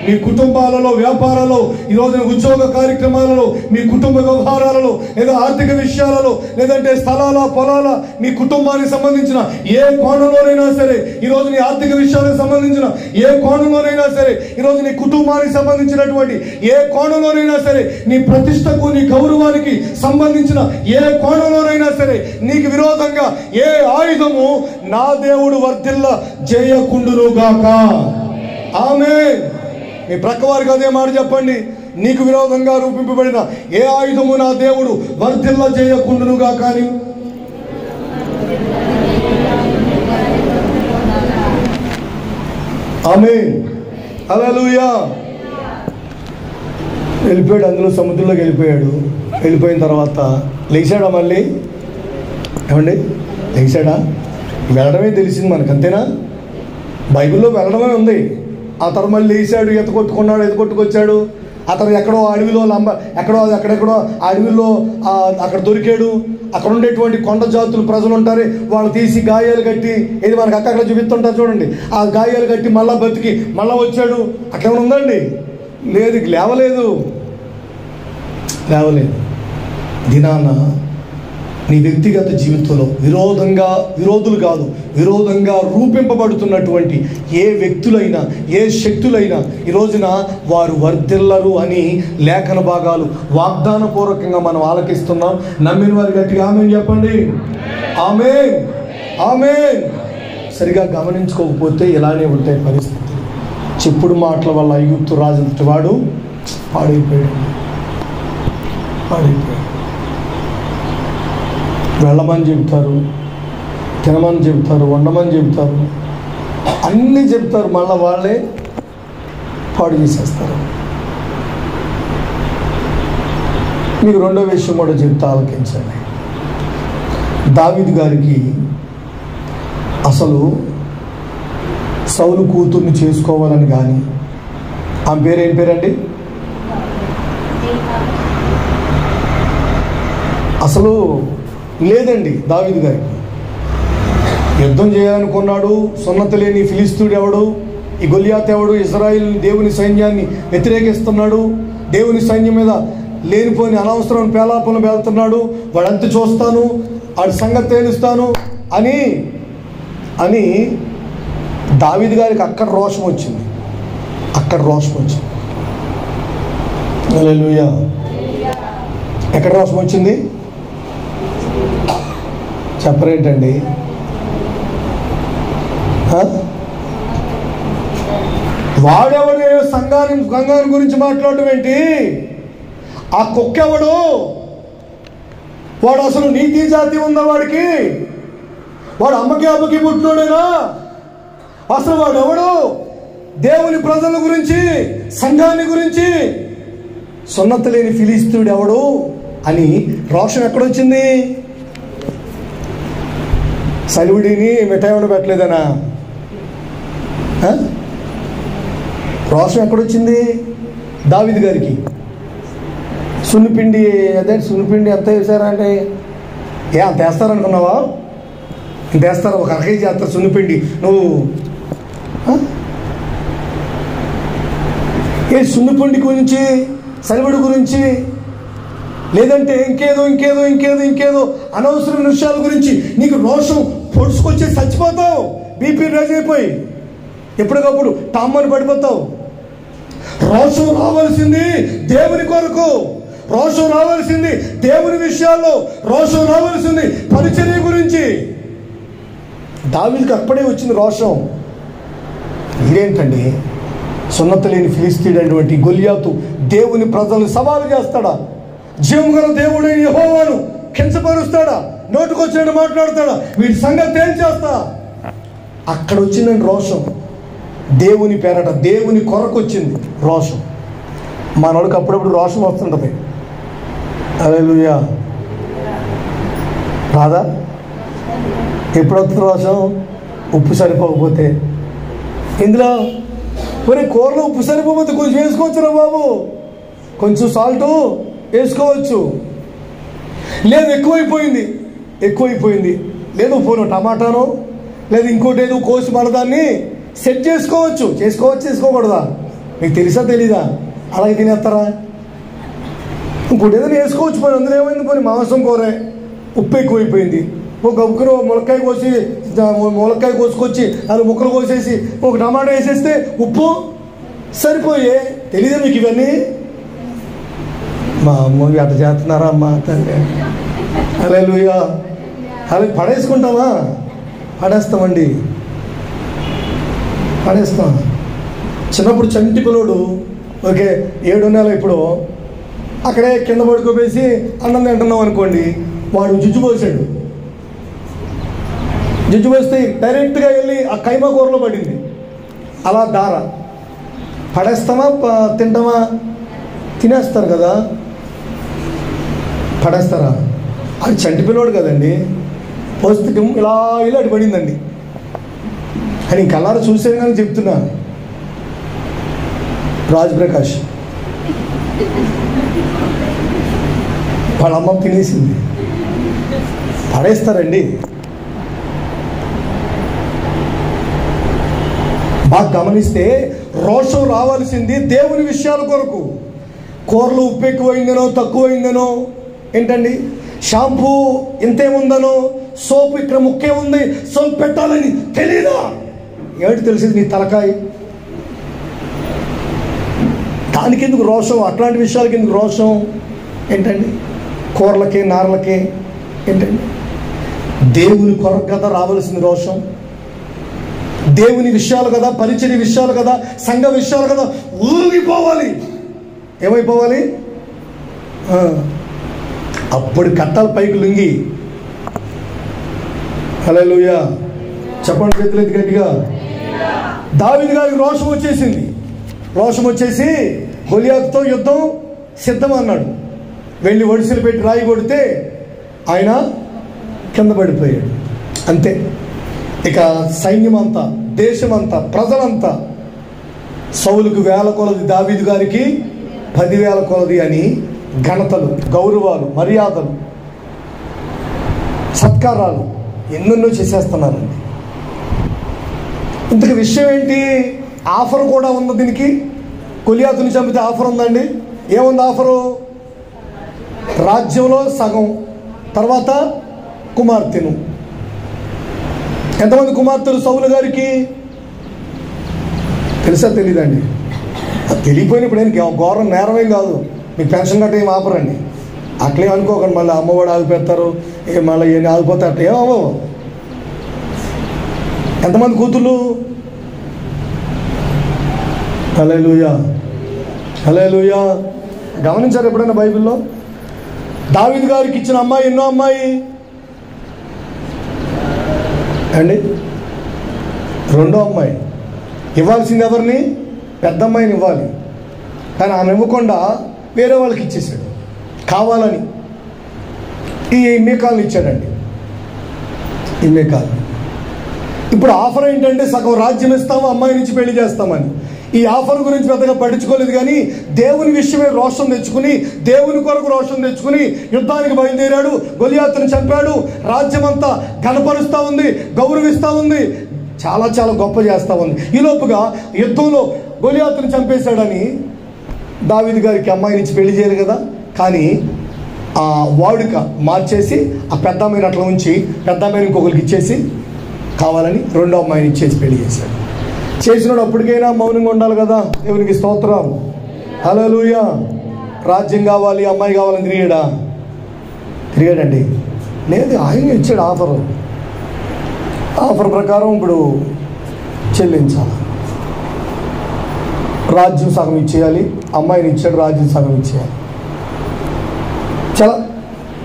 మీ కుటుంబాలలో, వ్యాపారాలలో, ఈరోజు ఉద్యోగ కార్యక్రమాలలో, మీ కుటుంబ వ్యవహారాలలో, లేదా ఆర్థిక విషయాలలో, లేదంటే స్థలాల, పొలాల, మీ కుటుంబానికి సంబంధించిన ఏ కోణంలోనైనా సరే, ఈరోజు నీ ఆర్థిక విషయాలకు సంబంధించిన ఏ కోణంలోనైనా సరే, ఈరోజు నీ కుటుంబానికి సంబంధించినటువంటి ఏ కోణంలోనైనా సరే, నీ ప్రతిష్టకు, నీ గౌరవానికి సంబంధించిన ఏ కోణంలోనైనా సరే, నీకు విరోధంగా ఏ ఆయుధము నా దేవుడు వర్ధిల్ల చేయకుండునుగాక. ఆమేన్. మీ ప్రక్క వారికి అదే మాట చెప్పండి. నీకు విరోధంగా రూపింపబడిన ఏ ఆయుధము నా దేవుడు వర్ధిల్ల చేయకుండునుగా. కానీ ఆమేన్, హల్లెలూయా. వెళ్ళిపోయాడు, అందులో సముద్రంలోకి వెళ్ళిపోయాడు. వెళ్ళిపోయిన తర్వాత లేచాడా మళ్ళీ? ఏమండి, లేచాడా? వెళ్ళడమే తెలిసింది మనకు, అంతేనా? బైబిల్లో వెళ్ళడమే ఉంది. ఆ తర్వాత మళ్ళీ లేచాడు, ఈత కొట్టుకొచ్చాడు. అతను ఎక్కడో అడవిలో ఎక్కడెక్కడో అడవిలో అక్కడ దొరికాడు. అక్కడ ఉండేటువంటి కొండ జాతులు ప్రజలు ఉంటారు, వాళ్ళు తీసి గాయాలు కట్టి, ఇది మనకు అక్కడ చూపిస్తుంటారు చూడండి, ఆ గాయాలు కట్టి మళ్ళా బతికి మళ్ళా వచ్చాడు. అట్లేమైనా ఉందండి? లేదు, లేవలేదు. దినాన నీ వ్యక్తిగత జీవితంలో విరోధంగా రూపింపబడుతున్నటువంటి ఏ వ్యక్తులైనా, ఏ శక్తులైనా ఈ రోజున వారు వర్ధిల్లరు అని లేఖన భాగాలు వాగ్దానపూర్వకంగా మనం ఆలకిస్తున్నాం. నమ్మిన వారి గట్టిగా ఆమేన్ చెప్పండి. ఆమేన్, ఆమేన్. సరిగా గమనించుకోకపోతే ఇలానే ఉంటాయి పరిస్థితులు. చెప్పుడు మాటల వల్ల ఐగుప్తు రాజు వాడు పాడైపోయాడు. వెళ్ళమని చెబుతారు, తినమని చెబుతారు, వండమని చెబుతారు, అన్నీ చెబుతారు, మళ్ళీ వాళ్ళే పాడు చేసేస్తారు. మీకు రెండో విషయం కూడా చెప్తా, ఆలకించండి. దావీదు గారికి అసలు సౌలు కూతుర్ని చేసుకోవాలని కానీ, ఆమె పేరు ఏం పేరండి? అసలు లేదండి దావీదు గారికి. యుద్ధం చేయాలనుకున్నాడు. సున్నతి లేని ఫిలిస్తీయుడు ఎవడు? ఈ గొలియాత్ ఎవడు? ఇజ్రాయిల్ దేవుని సైన్యాన్ని వ్యతిరేకిస్తున్నాడు. దేవుని సైన్యం మీద లేనిపోని అనవసరం పేలాపలను వెళ్తున్నాడు. వాడంతా చూస్తాను, వాడి సంగతి తేలుస్తాను అని దావీదు గారికి అక్కడ రోషం వచ్చింది. హల్లెలూయా. ఎక్కడ రోషం వచ్చింది చెప్పరేంటండి? వాడెవడు సంఘాన్ని గురించి మాట్లాడటం ఏంటి? ఆ కుక్కెవడు? వాడు అసలు నీతి జాతి ఉందా వాడికి? వాడు అమ్మకి పుట్టినోడేనా? అసలు వాడు ఎవడు? దేవుని ప్రజల గురించి, సంఘాన్ని గురించి సున్నతి లేని ఫిలిస్తీయుడు ఎవడు అని రోషం ఎక్కడొచ్చింది? సలివిడిని మిఠాయి పెట్టలేదనా? రోషం ఎక్కడొచ్చింది దావీదు గారికి? సున్నిపిండి ఎంత వేసారా అంటే, అంత వేస్తారనుకున్నావా? ఇంత వేస్తారా? ఒక అరకేజీ చేస్తారు సున్నిపిండి. నువ్వు సున్నిపిండి గురించి, సలివిడి గురించి లేదంటే ఇంకేదో అనవసరమైన విషయాల గురించి నీకు రోషం పొడుచుకొచ్చి చచ్చిపోతావు. బీపీ రైజ్ అయిపోయి ఎప్పటికప్పుడు టామ్మని పడిపోతావు. రోషం రావాల్సింది దేవుని కొరకు, రోషం రావాల్సింది దేవుని విషయాల్లో, రోషం రావాల్సింది పరిచర్య గురించి. దావీదుకి అప్పుడే వచ్చింది రోషం. ఇదేంటండి, సున్నత లేని ఫిలిస్తీయుడు అయినటువంటి గొలియాతు దేవుని ప్రజలను సవాలు చేస్తాడా? జీవం గల దేవుడైన యెహోవాను కించపరుస్తాడా? నోటుకొచ్చినట్టు మాట్లాడతాడా? వీటి సంగతి ఏం చేస్తా? అక్కడ వచ్చిందండి రోషం. దేవుని పేరట, దేవుని కొరకు వచ్చింది రోషం. మనోడికి అప్పుడప్పుడు రోషం వస్తుంటుంది. హల్లెలూయా. రాదా? ఎప్పుడు వస్తుంది రోషం? ఉప్పు సరిపోకపోతే. ఇందులో మరి కూరలో ఉప్పు సరిపోతే కొంచెం వేసుకోవచ్చురా బాబు, కొంచెం సాల్టు వేసుకోవచ్చు. లేదు ఎక్కువైపోయింది, లేదు పోను టమాటాను లేదు ఇంకోటి ఏదో కోసి మనదాన్ని సెట్ చేసుకోకూడదా? మీకు తెలుసా తెలీదా? అలాగే తినేస్తారా? ఇంకోటి ఏదైనా వేసుకోవచ్చు. పోయి అందులో ఏమైంది? పోనీ మాంసం కూరే, ఉప్పు ఎక్కువైపోయింది. ఒక గబుకును ములక్కాయ కోసుకొచ్చి అది ముక్కలు కోసేసి ఒక టమాటా వేసేస్తే ఉప్పు సరిపోయే. తెలీదా మీకు ఇవన్నీ? మా అమ్మ అట్ట చేస్తున్నారా అమ్మ తండ్రి? హల్లెలూయా. అలా పడేసుకుంటామా? పడేస్తామండి, పడేస్తాం. చిన్నప్పుడు చంటి పిల్లోడు ఓకే 7 నెలలు ఇప్పుడు అక్కడే కింద పడుకోవేసి అన్నం తింటున్నాం అనుకోండి, వాడు జుజ్జు పోసాడు. జుజ్జు పోస్తే డైరెక్ట్గా వెళ్ళి ఆ కైమా కూరలో పడింది. అలా దార పడేస్తామా తింటామా? తినేస్తారు కదా, పడేస్తారా? అది చంటి పిల్లోడు కదండి, పోస్తే ఇలా అటు పడిందండి అని ఇంకల్లారా చూసాను కానీ చెప్తున్నా. రాజ్ ప్రకాష్ వాళ్ళ అమ్మ తినేసింది. పడేస్తారండి. బాగా గమనిస్తే రోషం రావాల్సింది దేవుని విషయాల కొరకు. కూరలు ఉప్పు ఎక్కువైందనో తక్కువైందనో, ఏంటండి షాంపూ ఇంతేముందనో, సోపు ఇక్కడ ముక్కే ఉంది, సోప్ పెట్టాలని తెలీదా? ఏమిటి తెలిసింది నీ తలకాయ? దానికి ఎందుకు రోషం? అట్లాంటి విషయాలకి ఎందుకు రోషం? ఏంటండి కూరలకి నారలకి ఏంటండి? దేవుని కొరకు కదా రావాల్సింది రోషం. దేవుని విషయాలు కదా, పరిచర్య విషయాలు కదా, సంఘ విషయాలు కదా, ఊగిపోవాలి. ఏమైపోవాలి? అప్పుడు కట్టాలి పైకి లుంగి. హల్లెలూయా. చెప్పండి చేతులెత్తి గట్టిగా. దావీదు గారికి రోషం వచ్చేసింది. రోషం వచ్చేసి గొలియాతుతో యుద్ధం సిద్ధం అన్నాడు. వెళ్ళి ఒడిసెలు పెట్టి రాయి కొడితే ఆయన కింద పడిపోయాడు. అంతే. ఇక సైన్యమంతా, దేశమంతా, ప్రజలంతా సౌలుకు 1000 కొలది, దావీదు గారికి 10,000 కొలది అని ఘనతలు, గౌరవాలు, మర్యాదలు, సత్కారాలు ఎన్నెన్నో చేసేస్తున్నారండి. ఇంతకు విషయం ఏంటి? ఆఫర్ కూడా ఉంది దీనికి. గొలియాతుని చంపితే ఆఫర్ ఉందండి. ఏముంది ఆఫరు? రాజ్యంలో సగం, తర్వాత కుమార్తెను. ఎంతమంది కుమార్తెలు సౌలు గారికి తెలుసా? తెలీదండి. తెలియపోయినప్పుడు ఏం ఘోరం నేరమేం కాదు. మీకు పెన్షన్ గట్ట ఏం ఆపరండి. అట్లే అనుకోకండి మళ్ళీ అమ్మఒడి ఆగిపోతారు, మళ్ళీ ఏమి ఆగిపోతే అట్లా ఏమో. ఎంతమంది కూతుళ్ళు? హల్లెలూయా, హల్లెలూయా. గమనించారు ఎప్పుడైనా బైబిల్లో? దావీదు గారికి ఇచ్చిన అమ్మాయి ఎన్నో అమ్మాయి అండి? 2వ అమ్మాయి. ఇవ్వాల్సింది ఎవరిని? పెద్ద అమ్మాయిని ఇవ్వాలి. కానీ ఆమె ఇవ్వకుండా వేరే వాళ్ళకి ఇచ్చేసాడు కావాలని. ఈ మీకాల్ని ఇచ్చాడండి. ఈ మీకాల్. ఇప్పుడు ఆఫర్ ఏంటంటే సగం రాజ్యం ఇస్తాము, అమ్మాయి నుంచి పెళ్లి చేస్తామని. ఈ ఆఫర్ గురించి పెద్దగా పట్టించుకోలేదు. కానీ దేవుని విషయమే రోషం తెచ్చుకుని, దేవుని కొరకు రోషం తెచ్చుకుని యుద్ధానికి బయలుదేరాడు. గొలియాతుని చంపాడు. రాజ్యం అంతా కనపరుస్తూ ఉంది, గౌరవిస్తూ ఉంది, చాలా చాలా గొప్ప చేస్తూ ఉంది. ఈలోపుగా యుద్ధంలో గొలియాతుని చంపేశాడని దావీదు గారికి అమ్మాయి నుంచి పెళ్లి చేయరు కదా. కానీ ఆ వాడుక మార్చేసి ఆ పెద్ద అమ్మాయిని అట్లా ఉంచి పెద్ద అమ్మాయిని ఇంకొకరికి ఇచ్చేసి కావాలని రెండో అమ్మాయిని ఇచ్చేసి పెళ్లి చేశాడు. చేసినాడు అప్పటికైనా మౌనంగా ఉండాలి కదా. దేవునికి స్తోత్రం, హల్లెలూయా. రాజ్యం కావాలి, అమ్మాయి కావాలని తిరిగాడండి? లేదు, ఆయన ఇచ్చాడు ఆఫర్ ప్రకారం ఇప్పుడు చెల్లించాలి. రాజ్యం సగం ఇచ్చేయాలి, అమ్మాయిని ఇచ్చాడు, రాజ్యం సగం ఇచ్చేయాలి. చాలా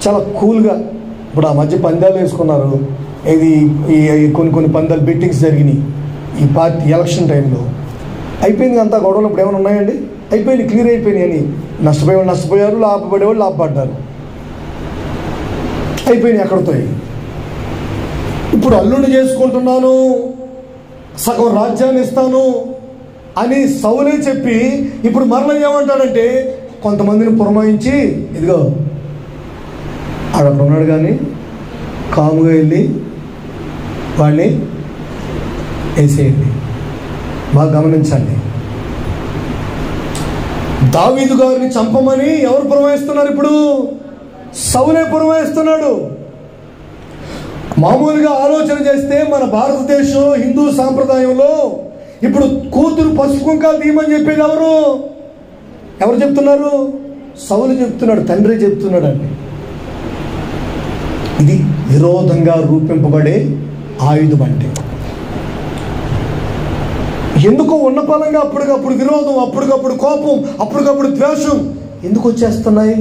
చాలా కూల్గా. ఇప్పుడు ఆ మధ్య పందాలు వేసుకున్నారు. ఇది కొన్ని పందాలు బెట్టింగ్స్ జరిగినాయి ఈ పార్టీ ఎలక్షన్ టైంలో. అయిపోయింది అంతా గొడవలు. ఇప్పుడు ఏమైనా ఉన్నాయండి? అయిపోయింది, క్లియర్ అయిపోయినాయి అని. నష్టపోయేవాళ్ళు నష్టపోయారు, లాభపడేవాళ్ళు లాభపడ్డారు. అయిపోయినాయి అక్కడితో. ఇప్పుడు అల్లుడిని చేసుకుంటున్నాను, సగం రాజ్యాన్ని ఇస్తాను అని సౌలే చెప్పి ఇప్పుడు మరల ఏమంటాడంటే కొంతమందిని పురమాయించి, ఇదిగో అక్కడ ఉన్నాడు కానీ కాముగా వెళ్ళి వాడిని వేసేయండి. బాగా గమనించండి. దావీదు గారిని చంపమని ఎవరు పురమాయిస్తున్నారు? ఇప్పుడు సౌలే పురమాయిస్తున్నాడు. మామూలుగా ఆలోచన చేస్తే మన భారతదేశం హిందూ సాంప్రదాయంలో ఇప్పుడు కూతురు పసుపు కుంకాలు తీయమని చెప్పేది ఎవరు చెప్తున్నారు? సౌలు చెప్తున్నాడు, తండ్రి చెప్తున్నాడు అండి. ఇది విరోధంగా రూపింపబడే ఆయుధం. అంటే ఎందుకో ఉన్న పలంగా అప్పటికప్పుడు విరోధం, అప్పటికప్పుడు కోపం, అప్పటికప్పుడు ద్వేషం ఎందుకు వచ్చేస్తున్నాయి?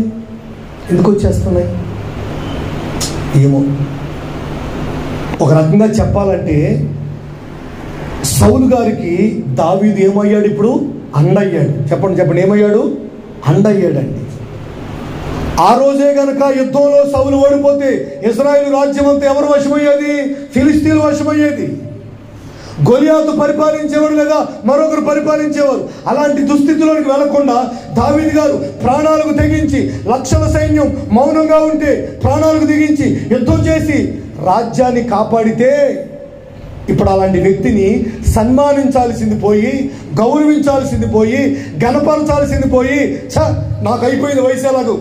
ఏమో. ఒక రకంగా చెప్పాలంటే సౌలు గారికి దావీదు ఏమయ్యాడు? ఇప్పుడు అండయ్యాడు. చెప్పండి ఏమయ్యాడు? అండయ్యాడండి. ఆ రోజే గనక యుద్ధంలో సౌలు ఓడిపోతే ఇశ్రాయేలు రాజ్యం అంతా ఎవరు వశమయ్యేది? ఫిలిస్తీన్లు వశమయ్యేది. గొలియాతు పరిపాలించేవాడు లేదా మరొకరు పరిపాలించేవారు. అలాంటి దుస్థితిలోనికి వెళ్లకుండా దావీదు గారు ప్రాణాలకు తెగించి, లక్షల సైన్యం మౌనంగా ఉంటే ప్రాణాలకు తెగించి యుద్ధం చేసి రాజ్యాన్ని కాపాడితే ఇప్పుడు అలాంటి వ్యక్తిని సన్మానించాల్సింది పోయి, గౌరవించాల్సింది పోయి, గణపరచాల్సింది పోయి, నాకు అయిపోయింది, వయసు ఎలాగో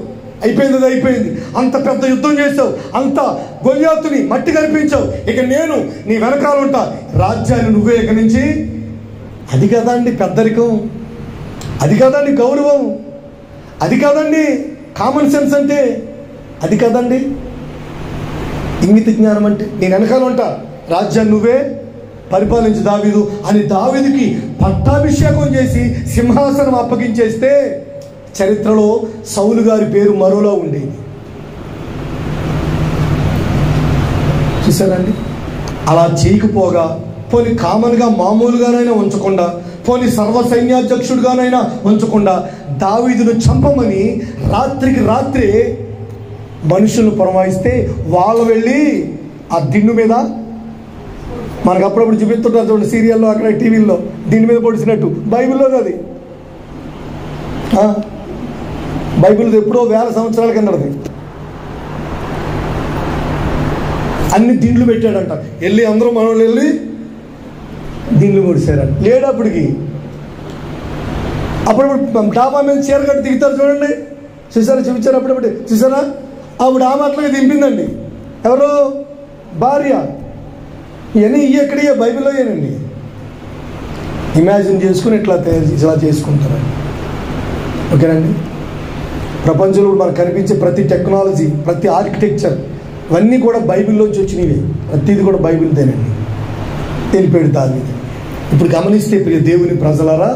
అయిపోయింది, అంత పెద్ద యుద్ధం చేసావు, అంత గొలియాతుని మట్టి కనిపించావు, ఇక నేను నీ వెనకాల ఉంటా, రాజ్యాన్ని నువ్వే ఇక నుంచి. అది కదండి పెద్దరికం, అది కదండి గౌరవం, అది కదండి కామన్ సెన్స్ అంటే, అది కదండి ఇంగిత జ్ఞానం అంటే. నేను వెనకాల ఉంటా, రాజ్యాన్ని నువ్వే పరిపాలించు దావీదు అని దావీదుకి పట్టాభిషేకం చేసి సింహాసనం అప్పగించేస్తే చరిత్రలో సౌలు గారి పేరు మరోలా ఉండేది. చూసారండి? అలా చేయకపోగా పోనీ కామన్గా మామూలుగానైనా ఉంచకుండా, పోనీ సర్వ సైన్యాధ్యక్షుడిగానైనా ఉంచకుండా దావీదును చంపమని రాత్రికి రాత్రే మనుషులను పురమాయిస్తే వాళ్ళు వెళ్ళి ఆ దిండు మీద, మనకు అప్పుడప్పుడు చూపిస్తుంటారు చూడండి సీరియల్లో, అక్కడ టీవీల్లో, దిండు మీద పొడిచినట్టు. బైబిల్లో అది, బైబిల్ ఎప్పుడో 1000 సంవత్సరాల కిందది. అన్ని దిండ్లు పెట్టాడంట. వెళ్ళి అందరూ మనోళ్ళు వెళ్ళి దిండ్లు పొడిచారంట. లేడప్పటికి అప్పుడప్పుడు డాబా మీద చీర కట్టి దిగుతారు చూడండి, చూసారా? చూపించారు అప్పుడప్పుడు, చూసారా? ఆవిడ ఆ మాటలుగా దింపిందండి. ఎవరు? భార్య. ఇవన్నీ ఎక్కడియే బైబిల్లో ఏనండి. ఇమాజిన్ చేసుకుని ఇట్లా ఇలా చేసుకుంటారండి. ఓకేనండి? ప్రపంచంలో మనకు కనిపించే ప్రతి టెక్నాలజీ, ప్రతి ఆర్కిటెక్చర్ ఇవన్నీ కూడా బైబిల్లోంచి వచ్చినవి. ప్రతిది కూడా బైబిల్దేనండి. తెలిపాడు దావీదు. ఇప్పుడు గమనిస్తే ప్రియ దేవుని ప్రజలారా,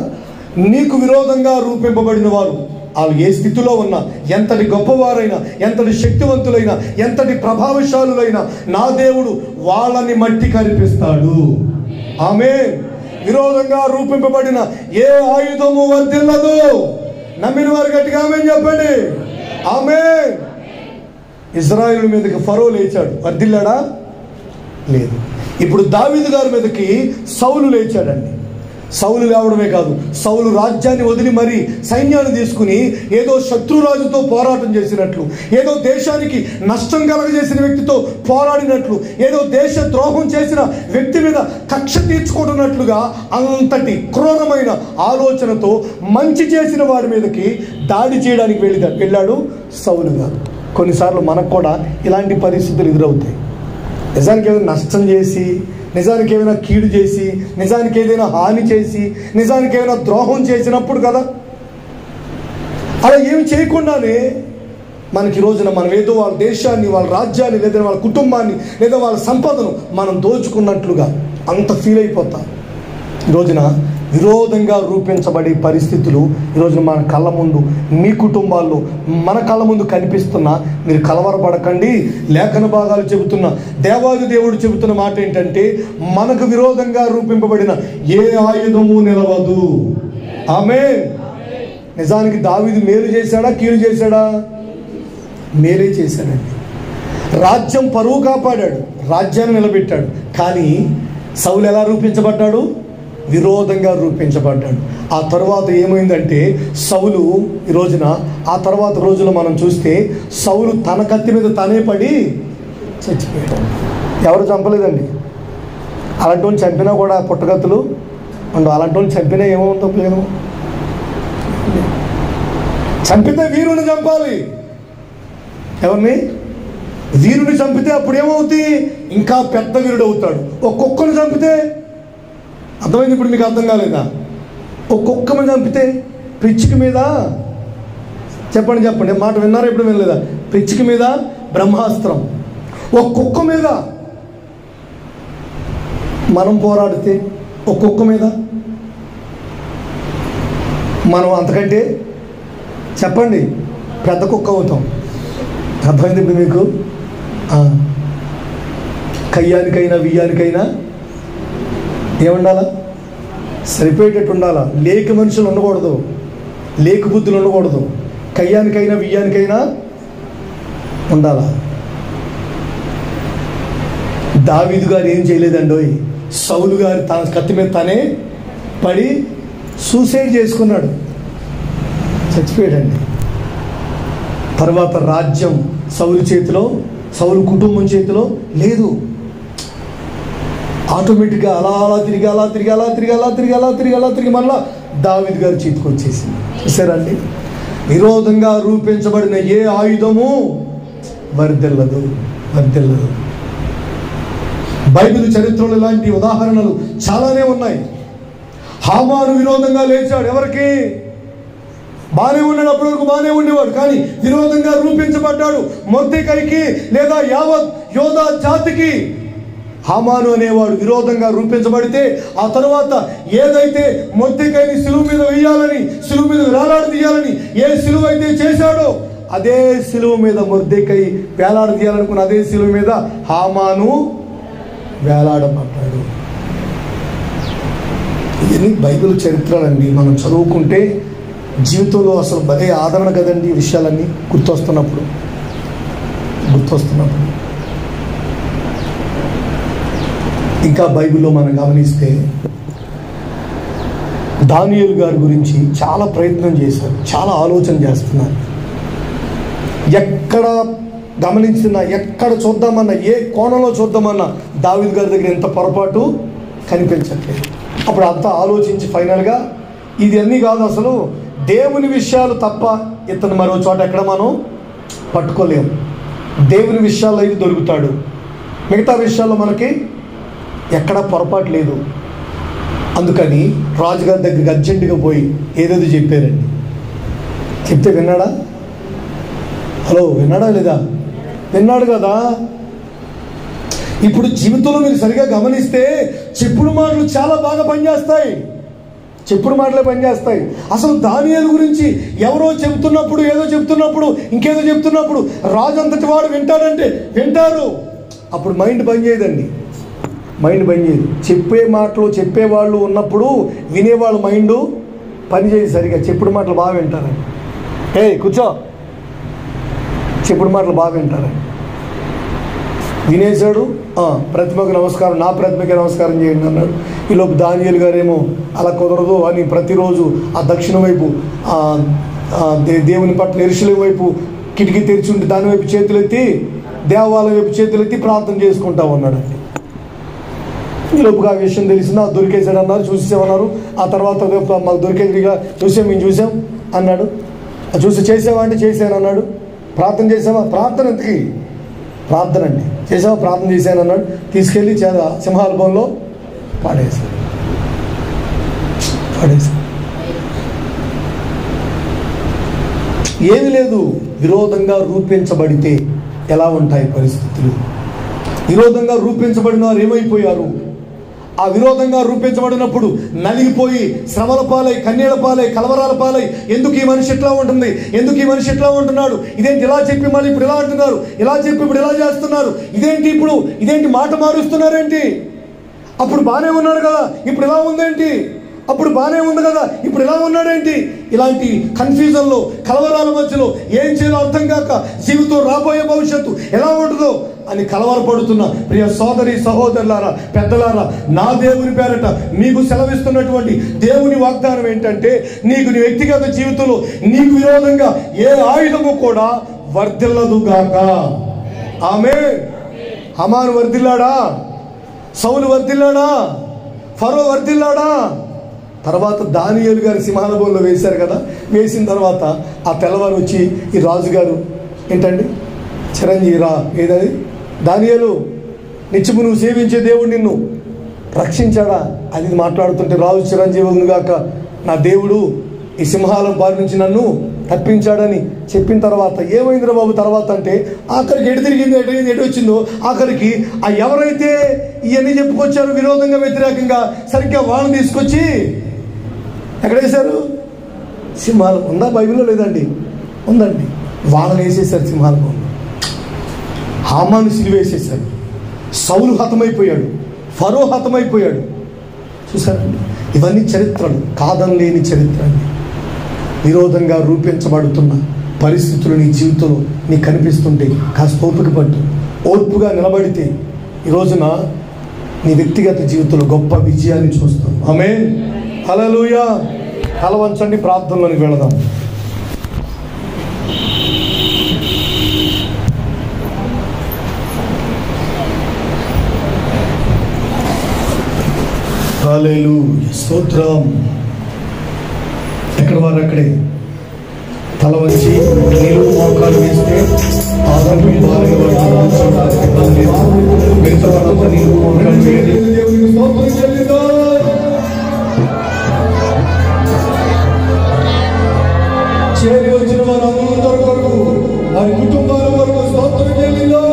నీకు విరోధంగా రూపింపబడిన వారు వాళ్ళు ఏ స్థితిలో ఉన్నా, ఎంతటి గొప్పవారైనా, ఎంతటి శక్తివంతులైనా, ఎంతటి ప్రభావశాలులైనా నా దేవుడు వాళ్ళని మట్టి కనిపిస్తాడు. ఆమేన్. విరోధంగా రూపింపబడిన ఏ ఆయుధము వర్ధిల్లదు. నమ్మిన వారు గట్టిగా ఆమేన్ చెప్పండి. ఆమేన్. ఇశ్రాయేలు మీదకి ఫరో లేచాడు, వర్ధిల్లాడా? లేదు. ఇప్పుడు దావీదు గారి మీదకి సౌలు లేచాడండి. సౌలు లేవడమే కాదు, సౌలు రాజ్యాన్ని వదిలి మరి సైన్యాన్ని తీసుకుని ఏదో శత్రురాజుతో పోరాటం చేసినట్లు, ఏదో దేశానికి నష్టం కలగజేసిన వ్యక్తితో పోరాడినట్లు, ఏదో దేశ ద్రోహం చేసిన వ్యక్తి మీద కక్ష తీర్చుకుంటున్నట్లుగా అంతటి క్రూరమైన ఆలోచనతో మంచి చేసిన వాడి మీదకి దాడి చేయడానికి వెళ్ళాడు సౌలు గారు. కొన్నిసార్లు మనకు కూడా ఇలాంటి పరిస్థితులు ఎదురవుతాయి. నిజానికి ఏదైనా నష్టం చేసి, నిజానికి ఏమైనా కీడు చేసి, నిజానికి ఏదైనా హాని చేసి, నిజానికి ఏమైనా ద్రోహం చేసినప్పుడు కదా. అలా ఏమి చేయకుండానే మనకి ఈ రోజున మనం ఏదో వాళ్ళ దేశాన్ని, వాళ్ళ రాజ్యాన్ని, లేదా వాళ్ళ కుటుంబాన్ని, లేదా వాళ్ళ సంపదను మనం దోచుకున్నట్లుగా అంత ఫీల్ అయిపోతాం. ఈ రోజున విరోధంగా రూపించబడే పరిస్థితులు ఈరోజు మన కళ్ళ ముందు, మీ కుటుంబాల్లో మన కళ్ళ ముందు కనిపిస్తున్నా మీరు కలవరపడకండి. లేఖన భాగాలు చెబుతున్న దేవాది దేవుడు చెబుతున్న మాట ఏంటంటే, మనకు విరోధంగా రూపింపబడిన ఏ ఆయుధము నిలవదు. ఆమేన్. నిజానికి దావీదు మేలు చేశాడా, కీడు చేశాడా? మేలే చేశాడండి. రాజ్యం పరువు కాపాడాడు, రాజ్యాన్ని నిలబెట్టాడు. కానీ సౌలు ఎలా రూపించబడ్డాడు? విరోధంగా రూపించబడ్డాడు. ఆ తర్వాత ఏమైందంటే సౌలు ఈ రోజున, ఆ తర్వాత రోజుల్లో మనం చూస్తే సౌలు తన కత్తి మీద తనే పడి చచ్చిపోయాడు. ఎవరు చంపలేదండి. అలాంటి వాళ్ళు చంపినా కూడా పుట్టగత్తులు అండ్ అలాంటి వాళ్ళు చంపినా ఏమవుతుందో లేదు. చంపితే వీరుని చంపాలి. ఎవరిని? వీరుని చంపితే అప్పుడు ఏమవుతుంది? ఇంకా పెద్ద వీరుడు అవుతాడు. ఒక్కొక్కరిని చంపితే, అర్థమైంది ఇప్పుడు మీకు? అర్థం కాలేదా? ఒక్కొక్కరిని చంపితే పిచ్చికి మీద, చెప్పండి మాట విన్నారా? ఎప్పుడు వినలేదా? పిచ్చికి మీద బ్రహ్మాస్త్రం. ఒక్కొక్క మీద మనం పోరాడితే, ఒక్కొక్క మీద మనం అంతకంటే చెప్పండి పెద్ద కుక్క అవుతాం. అర్థమైంది ఇప్పుడు మీకు? కయ్యానికైనా వియ్యానికైనా ఏముండాలా? సరిపోయేటట్టు ఉండాలా. లేక మనుషులు ఉండకూడదు, లేక బుద్ధులు ఉండకూడదు. కయ్యానికైనా వియ్యానికైనా ఉండాలా. దావీదు గారు ఏం చేయలేదండోయ్. సౌలు గారు తన కత్తి మీద తనే పడి సూసైడ్ చేసుకున్నాడు, చచ్చిపోయాడండి. తర్వాత రాజ్యం సౌలు చేతిలో, సౌలు కుటుంబం చేతిలో లేదు. ఆటోమేటిక్గా అలా తిరిగి మళ్ళా దావీదు గారి చేతికి వచ్చేసింది. చూసారండి? విరోధంగా రూపించబడిన ఏ ఆయుధము వర్ధిల్లదు. బైబిల్ చరిత్రలో ఇలాంటి ఉదాహరణలు చాలానే ఉన్నాయి. హామాను విరోధంగా లేచాడు. ఎవరికి? బాగానే ఉన్నాడు, అప్పటి వరకు బాగానే ఉండేవాడు. కానీ విరోధంగా రూపించబడ్డాడు మొర్దెకైకి, లేదా యావత్ యోధా జాతికి. హామాను అనేవాడు విరోధంగా రూపించబడితే, ఆ తరువాత ఏదైతే మొర్దెకైని సిలువ మీద వేయాలని, సిలువ మీద వేలాడదీయాలని ఏ సిలువ అయితే చేశాడో అదే సిలువ మీద మొర్దెకై వేలాడదీయాలనుకున్న అదే సిలువ మీద హామాను వేలాడబడ్డాడు. ఇవన్నీ బైబిల్ చరిత్రలండి. మనం చదువుకుంటే జీవితంలో అసలు భలే ఆదరణ కదండి. ఈ విషయాలన్నీ గుర్తొస్తున్నప్పుడు ఇంకా బైబిల్లో మనం గమనిస్తే దానియేలు గారి గురించి చాలా ప్రయత్నం చేశారు, చాలా ఆలోచన చేస్తున్నారు. ఎక్కడ గమనించినా, ఎక్కడ చూద్దామన్నా, ఏ కోణంలో చూద్దామన్నా దావీదు గారి దగ్గర ఎంత పొరపాటు కనిపించట్లేదు. అప్పుడు అంతా ఆలోచించి ఫైనల్గా ఇది అన్నీ కాదు, అసలు దేవుని విషయాలు తప్ప ఇతను మరో చోట ఎక్కడ మనం పట్టుకోలేము. దేవుని విషయాల్లో ఇది దొరుకుతాడు, మిగతా విషయాల్లో మనకి ఎక్కడా పొరపాటు లేదు. అందుకని రాజుగారి దగ్గరికి అర్జెంటుగా పోయి ఏదేదో చెప్పారండి. చెప్తే విన్నాడా? హలో, విన్నాడా లేదా? విన్నాడు కదా. ఇప్పుడు జీవితంలో మీరు సరిగా గమనిస్తే చెప్పుడు మాటలు చాలా బాగా పనిచేస్తాయి. చెప్పుడు మాటలే పనిచేస్తాయి. అసలు దానియేలు గురించి ఎవరో చెబుతున్నప్పుడు, ఏదో చెప్తున్నప్పుడు, ఇంకేదో చెప్తున్నప్పుడు రాజు అంతటి వాడు వింటాడంటే వింటారు. అప్పుడు మైండ్ పనిచేయదండి, మైండ్ పనిచేయదు. చెప్పే మాటలు చెప్పేవాళ్ళు ఉన్నప్పుడు వినేవాళ్ళ మైండ్ పనిచేయదు సరిగా. చెప్పుడు మాటలు బాగా వింటారండి. కూర్చో, చెప్పుడు మాటలు బాగా వింటారండి. వినేశాడు, ప్రతిమకు నమస్కారం, నా ప్రతిమకే నమస్కారం చేయండి అన్నాడు. ఈలోపు దానియేలు గారేమో అలా కుదరదు అని ప్రతిరోజు ఆ దక్షిణం వైపు దేవుని పట్ల యెరూషలేము వైపు కిటికీ తెరిచి ఉంటే దాని వైపు చేతులెత్తి, దేవాలయం వైపు చేతులెత్తి ప్రార్థన చేసుకుంటా ఉన్నాడండి. ఈలోపుగా ఆ విషయం తెలిసిందా, దొరికేశాడు అన్నారు, చూసేమన్నారు. ఆ తర్వాత మాకు దొరికేదిగా మేము చూసాం అన్నాడు. చూసి చేసావా అంటే చేశాను అన్నాడు. ప్రార్థన చేసావా? ప్రార్థన ఎందుకు? ప్రార్థన అండి. చేసావా? ప్రార్థన చేశాను అన్నాడు. తీసుకెళ్ళి సింహాల బోన్లో పాడేశాడు. ఏమి లేదు. విరోధంగా రూపించబడితే ఎలా ఉంటాయి పరిస్థితులు? విరోధంగా రూపించబడిన వారు ఏమైపోయారు? ఆ విరోధంగా రూపించబడినప్పుడు నలిగిపోయి శ్రమల పాలై, కన్నీళ్ల పాలై, కలవరాల పాలై, ఎందుకు ఈ మనిషి ఇట్లా ఉంటుంది, ఎందుకు ఈ మనిషి ఇట్లా ఉంటున్నాడు, ఇదేంటి ఇలా చెప్పి మళ్ళీ ఇప్పుడు ఇలా అంటున్నారు, ఇలా చెప్పి ఇప్పుడు ఇలా చేస్తున్నారు, ఇదేంటి మాట మారుస్తున్నారేంటి, అప్పుడు బాగానే ఉన్నాడు కదా ఇప్పుడు ఇలా ఉందేంటి, అప్పుడు బాగానే ఉంది కదా ఇప్పుడు ఇలా ఉన్నాడేంటి, ఇలాంటి కన్ఫ్యూజన్లో, కలవరాల మధ్యలో ఏం చేయాలో అర్థం కాక జీవితం రాబోయే భవిష్యత్తు ఎలా ఉంటుందో అని కలవరపడుతున్న ప్రియ సోదరి సహోదరులారా, పెద్దలారా, నా దేవుని పేరట మీకు సెలవిస్తున్నటువంటి దేవుని వాగ్దానం ఏంటంటే, నీకు నీ వ్యక్తిగత జీవితంలో నీకు విరోధంగా ఏ ఆయుధము కూడా వర్ధిల్లదుగాక. ఆమేన్. హమాను వర్ధిల్లాడా? సౌలు వర్ధిల్లాడా? ఫరో వర్ధిల్లాడా? తర్వాత దానియేలు గారి సింహాల బోన్లో వేశారు కదా. వేసిన తర్వాత ఆ తెల్లవారు వచ్చి ఈ రాజుగారు ఏంటండి చిరంజీవి రా, ఏదది దానియేలు, నిత్యము నువ్వు సేవించే దేవుడు నిన్ను రక్షించాడా అది మాట్లాడుతుంటే, రాజు చిరంజీవి గాక నా దేవుడు ఈ సింహాల బారి నుంచి నన్ను తప్పించాడని చెప్పిన తర్వాత ఏమైందిరా బాబు తర్వాత అంటే, ఆఖరికి ఎటు తిరిగింది, ఎటు వచ్చిందో ఆఖరికి ఆ ఎవరైతే ఇవన్నీ చెప్పుకొచ్చారో విరోధంగా, వ్యతిరేకంగా, సరిగ్గా వాళ్ళని తీసుకొచ్చి ఎక్కడ వేశారు? సింహాలు. ఉందా బైబిల్లో? లేదండి. ఉందండి. వాళ్ళని వేసేసారు సింహాలకు. హామాను సిలువేసేశారు. సౌలు హతమైపోయాడు. ఫరో హతమైపోయాడు. చూసారండి, ఇవన్నీ చరిత్రలు, కాదనలేని చరిత్ర అండి. విరోధంగా రూపించబడుతున్న పరిస్థితులు నీ జీవితంలో నీకు కనిపిస్తుంటే కాస్త ఓపిక పట్టు, ఓర్పుగా నిలబడితే ఈ రోజున నీ వ్యక్తిగత జీవితంలో గొప్ప విజయాన్ని చూస్తాం. ఆమేన్. హల్లెలూయా. తల వంచండి, ప్రార్థనలోకి వెళదాం. హల్లెలూయా. స్తోత్రం. ఎక్కడ వారు అక్కడే తల వంచి నీళ్ళు మోకాలు వేస్తే ఆరోగ్యం బాగా మిగతా వాళ్ళంతా నీళ్ళు మోకాలు చేయండి. దేవునికి స్తోత్రం చెల్లిద్దాం. చేరి వచ్చిన వారందరి కొరకు, వారి కుటుంబాల కొరకు స్తోత్రం చెల్లిద్దాం.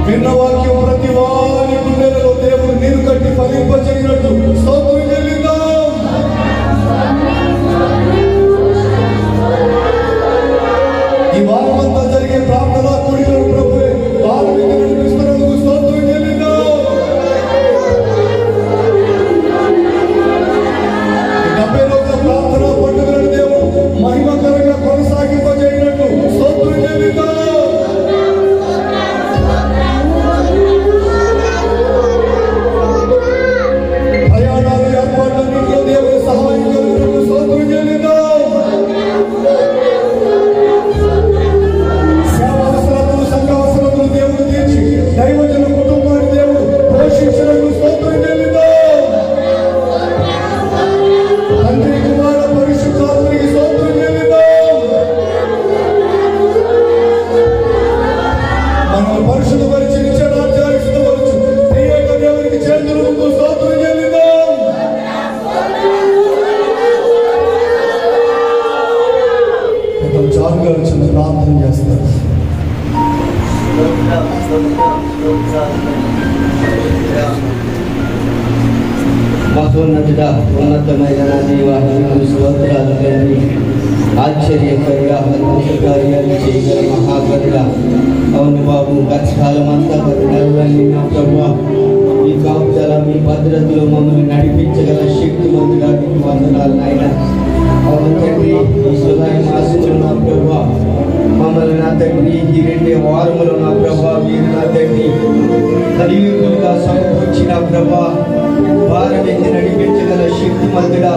విన్న వాక్యం ప్రతి వారి గుండెలలో దేవుడు నీరు కట్టి ఫలింపజేయనట్టు స్తోత్రం చెల్లిద్దాం. ఈ వారమంతా జరిగే ప్రార్థన కూడికలను ప్రభువే వారి మీద నడిపిస్తున్నందుకు స్తోత్రం చెల్లిద్దాం. ఈ 70 రోజుల ప్రార్థన పండుగలను దేవుడు మహిమకరంగా కొనసాగింపజేయనట్టు స్తోత్రం చెల్లిద్దాం. ప్రార్థన చేస్తారు. మహోన్నతుడా, ఉన్నతమైన నా దేవా, నీకు స్తోత్రాలు తండ్రి. ఆశ్చర్యకరుడా, అద్భుత కార్యాలు చేయగల మహాకరుడా. అవును బాబు, గతకాలం అంతా కరుణాలని నా ప్రభువా, మీ కాపుదల, మీ భద్రతలో మమ్మల్ని నడిపించగల శక్తివంతుడా నీకు వందనాలు నాయన. అవును తండ్రి, ఈ సుధాయి మాసంలో నా ప్రభువా మమ్మల్ని నా తండ్రి ఈ 2 వారములు నా ప్రభువా మీరు నా తండ్రి కలియుగులుగా సమకూర్చిన ప్రభువా భారం ఎత్తి నడిపించగల శక్తిమంతుడా.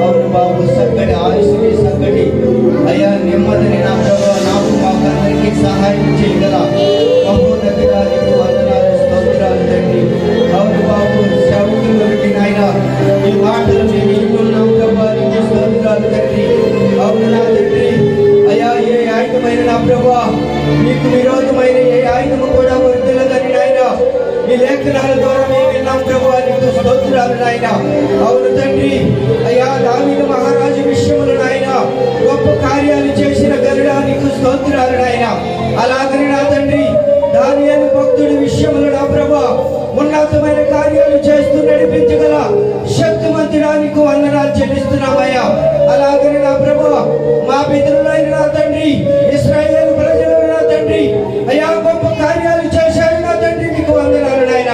అవును బాబు, చక్కటి ఆయుష్ని, చక్కటి అయ్యా నెమ్మదిని నా ప్రభువా నాకు మాకందరికీ సహాయం చేయగల మహోన్నతుడా నీకు వందనాలు, స్తోత్రాలు తండ్రి. అవును బాబు, సేవకులకి నాయన ఈ మాటలు మేము వింటున్నాం ప్రభువా, నీకు లేఖనాల ద్వారా మేము విన్నాం ప్రభు. నీకు స్తోత్రాలు నాయన. అవును తండ్రి, అయ్యా దావీదు మహారాజు విషయంలో నాయన గొప్ప కార్యాలు చేసిన గరుడా నీకు స్తోత్రాలు నాయన. అలాగని నా తండ్రి దానియేలు భక్తుడి విషయంలో నా ప్రభు ఉన్నతమైన కార్యాలు చేస్తూ నడిపించగల శక్తిమంతుడా నీకు వందనాలు చెల్లిస్తున్నామయ్యా. అలాగని నా ప్రభు మా పితరులైన నా తండ్రి ఇశ్రాయేలు ప్రజలను నా తండ్రి అయ్యా గొప్ప కార్యాలు చేశారు నా తండ్రి, నీకు వందనాలు నాయన.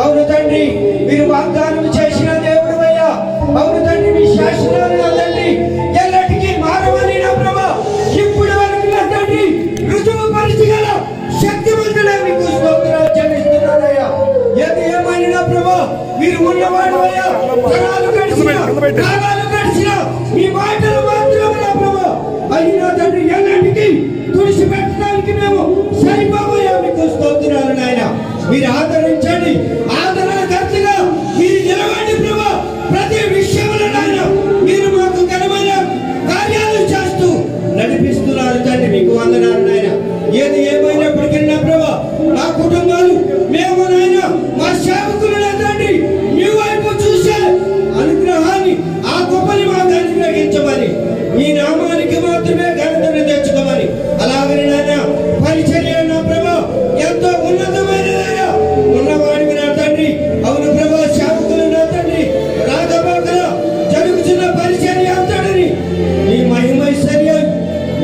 అవును తండ్రి, మీరు వాగ్దానం చేసిన దేవుడు అయ్యా. అవును తండ్రి, మీ శాసనాలు నా తండ్రి ఎల్లటికీ మారవని నా ప్రభు ఇప్పుడు వరకు నా తండ్రి రుజువు పరిచగల శక్తివంతుడా మీకు స్తోత్రాలు చెల్లిస్తున్నానయ్యా. ఏది ఏమైనా నా ప్రభు మీరు ఉన్నవాడు అయ్యా. తరాలు గడిచిన కాలాలు గడిచిన మీ మాటలు మాత్రం నా ప్రభు అయినా తండ్రి ఎల్లటికీ తుడిచిపెట్టడానికి మేము సరిపోయా. మీకు స్తోత్రాలు నాయన. మీరు ఆదరించండి, ఆదరణకర్తగా మీరు నిలవండి ప్రభు. ప్రతి విషయంలో నాయన మీరు మాకు ఘనమైన కార్యాలు చేస్తూ నడిపిస్తున్నారు తండ్రి, మీకు వందనాలు నాయన. ఏది ఏమైనప్పటికీ నా ప్రభు మా కుటుంబాలు మేము నాయన మా సేవకులు తండ్రి మీ వైపు చూసే అనుగ్రహాన్ని ఆ గొప్పని మాకు అనుగ్రహించమని, ఈ నామానికి మాత్రమే ఘనతను తెచ్చుకోమని. అలాగని నాయన పరిచర్య నా ప్రభు ఎంతో ఉన్నతమైనదైనా ఉన్నవాడివి నా తండ్రి. అవును ప్రభు సేవకులు నా తండ్రి రాగబాగల జరుగుతున్న పరిచర్య అంతటిని ఈ మహిమైశ్వర్య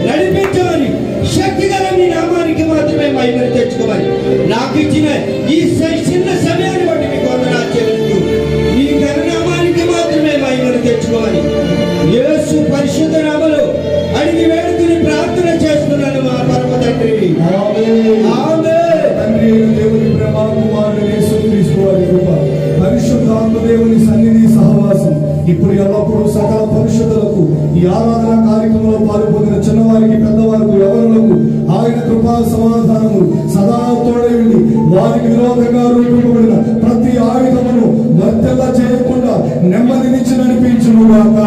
నడిపించమని, శక్తి గల మీ నామానికి మాత్రమే మహిమను తెచ్చుకోమని నాకు ఇచ్చిన ఈ చిన్న సమయాన్ని బట్టి మీకు వందనాలు చెల్లిస్తూ ఈ ఘననామానికి మాత్రమే మహిమను తెచ్చుకోమని యేసు పరిశుద్ధ నామములో అడిగి వేడుకుని ప్రార్థన చేస్తున్నాను మా పరమ తండ్రి. తండ్రి దేవుని ప్రేమ, కుమారుడు యేసుక్రీస్తు వారి కృప, పరిశుద్ధాత్మ దేవుని సన్నిధి సహవాసం ఇప్పుడు ఎల్లప్పుడూ సకల పరిశుద్ధులకు ఈ ఆరాధన కార్యక్రమంలో పాల్పొందిన చిన్నవారికి పెద్దవారికి ఎవరులకు ఆయన కృపా సమాధానము సదా తోడై ఉండి వారికి విరోధంగా రూపింపబడిన ప్రతి ఆయుధమును వర్తెల్ల చేయకుండా నెమ్మదినిచ్చి నడిపించును గాక.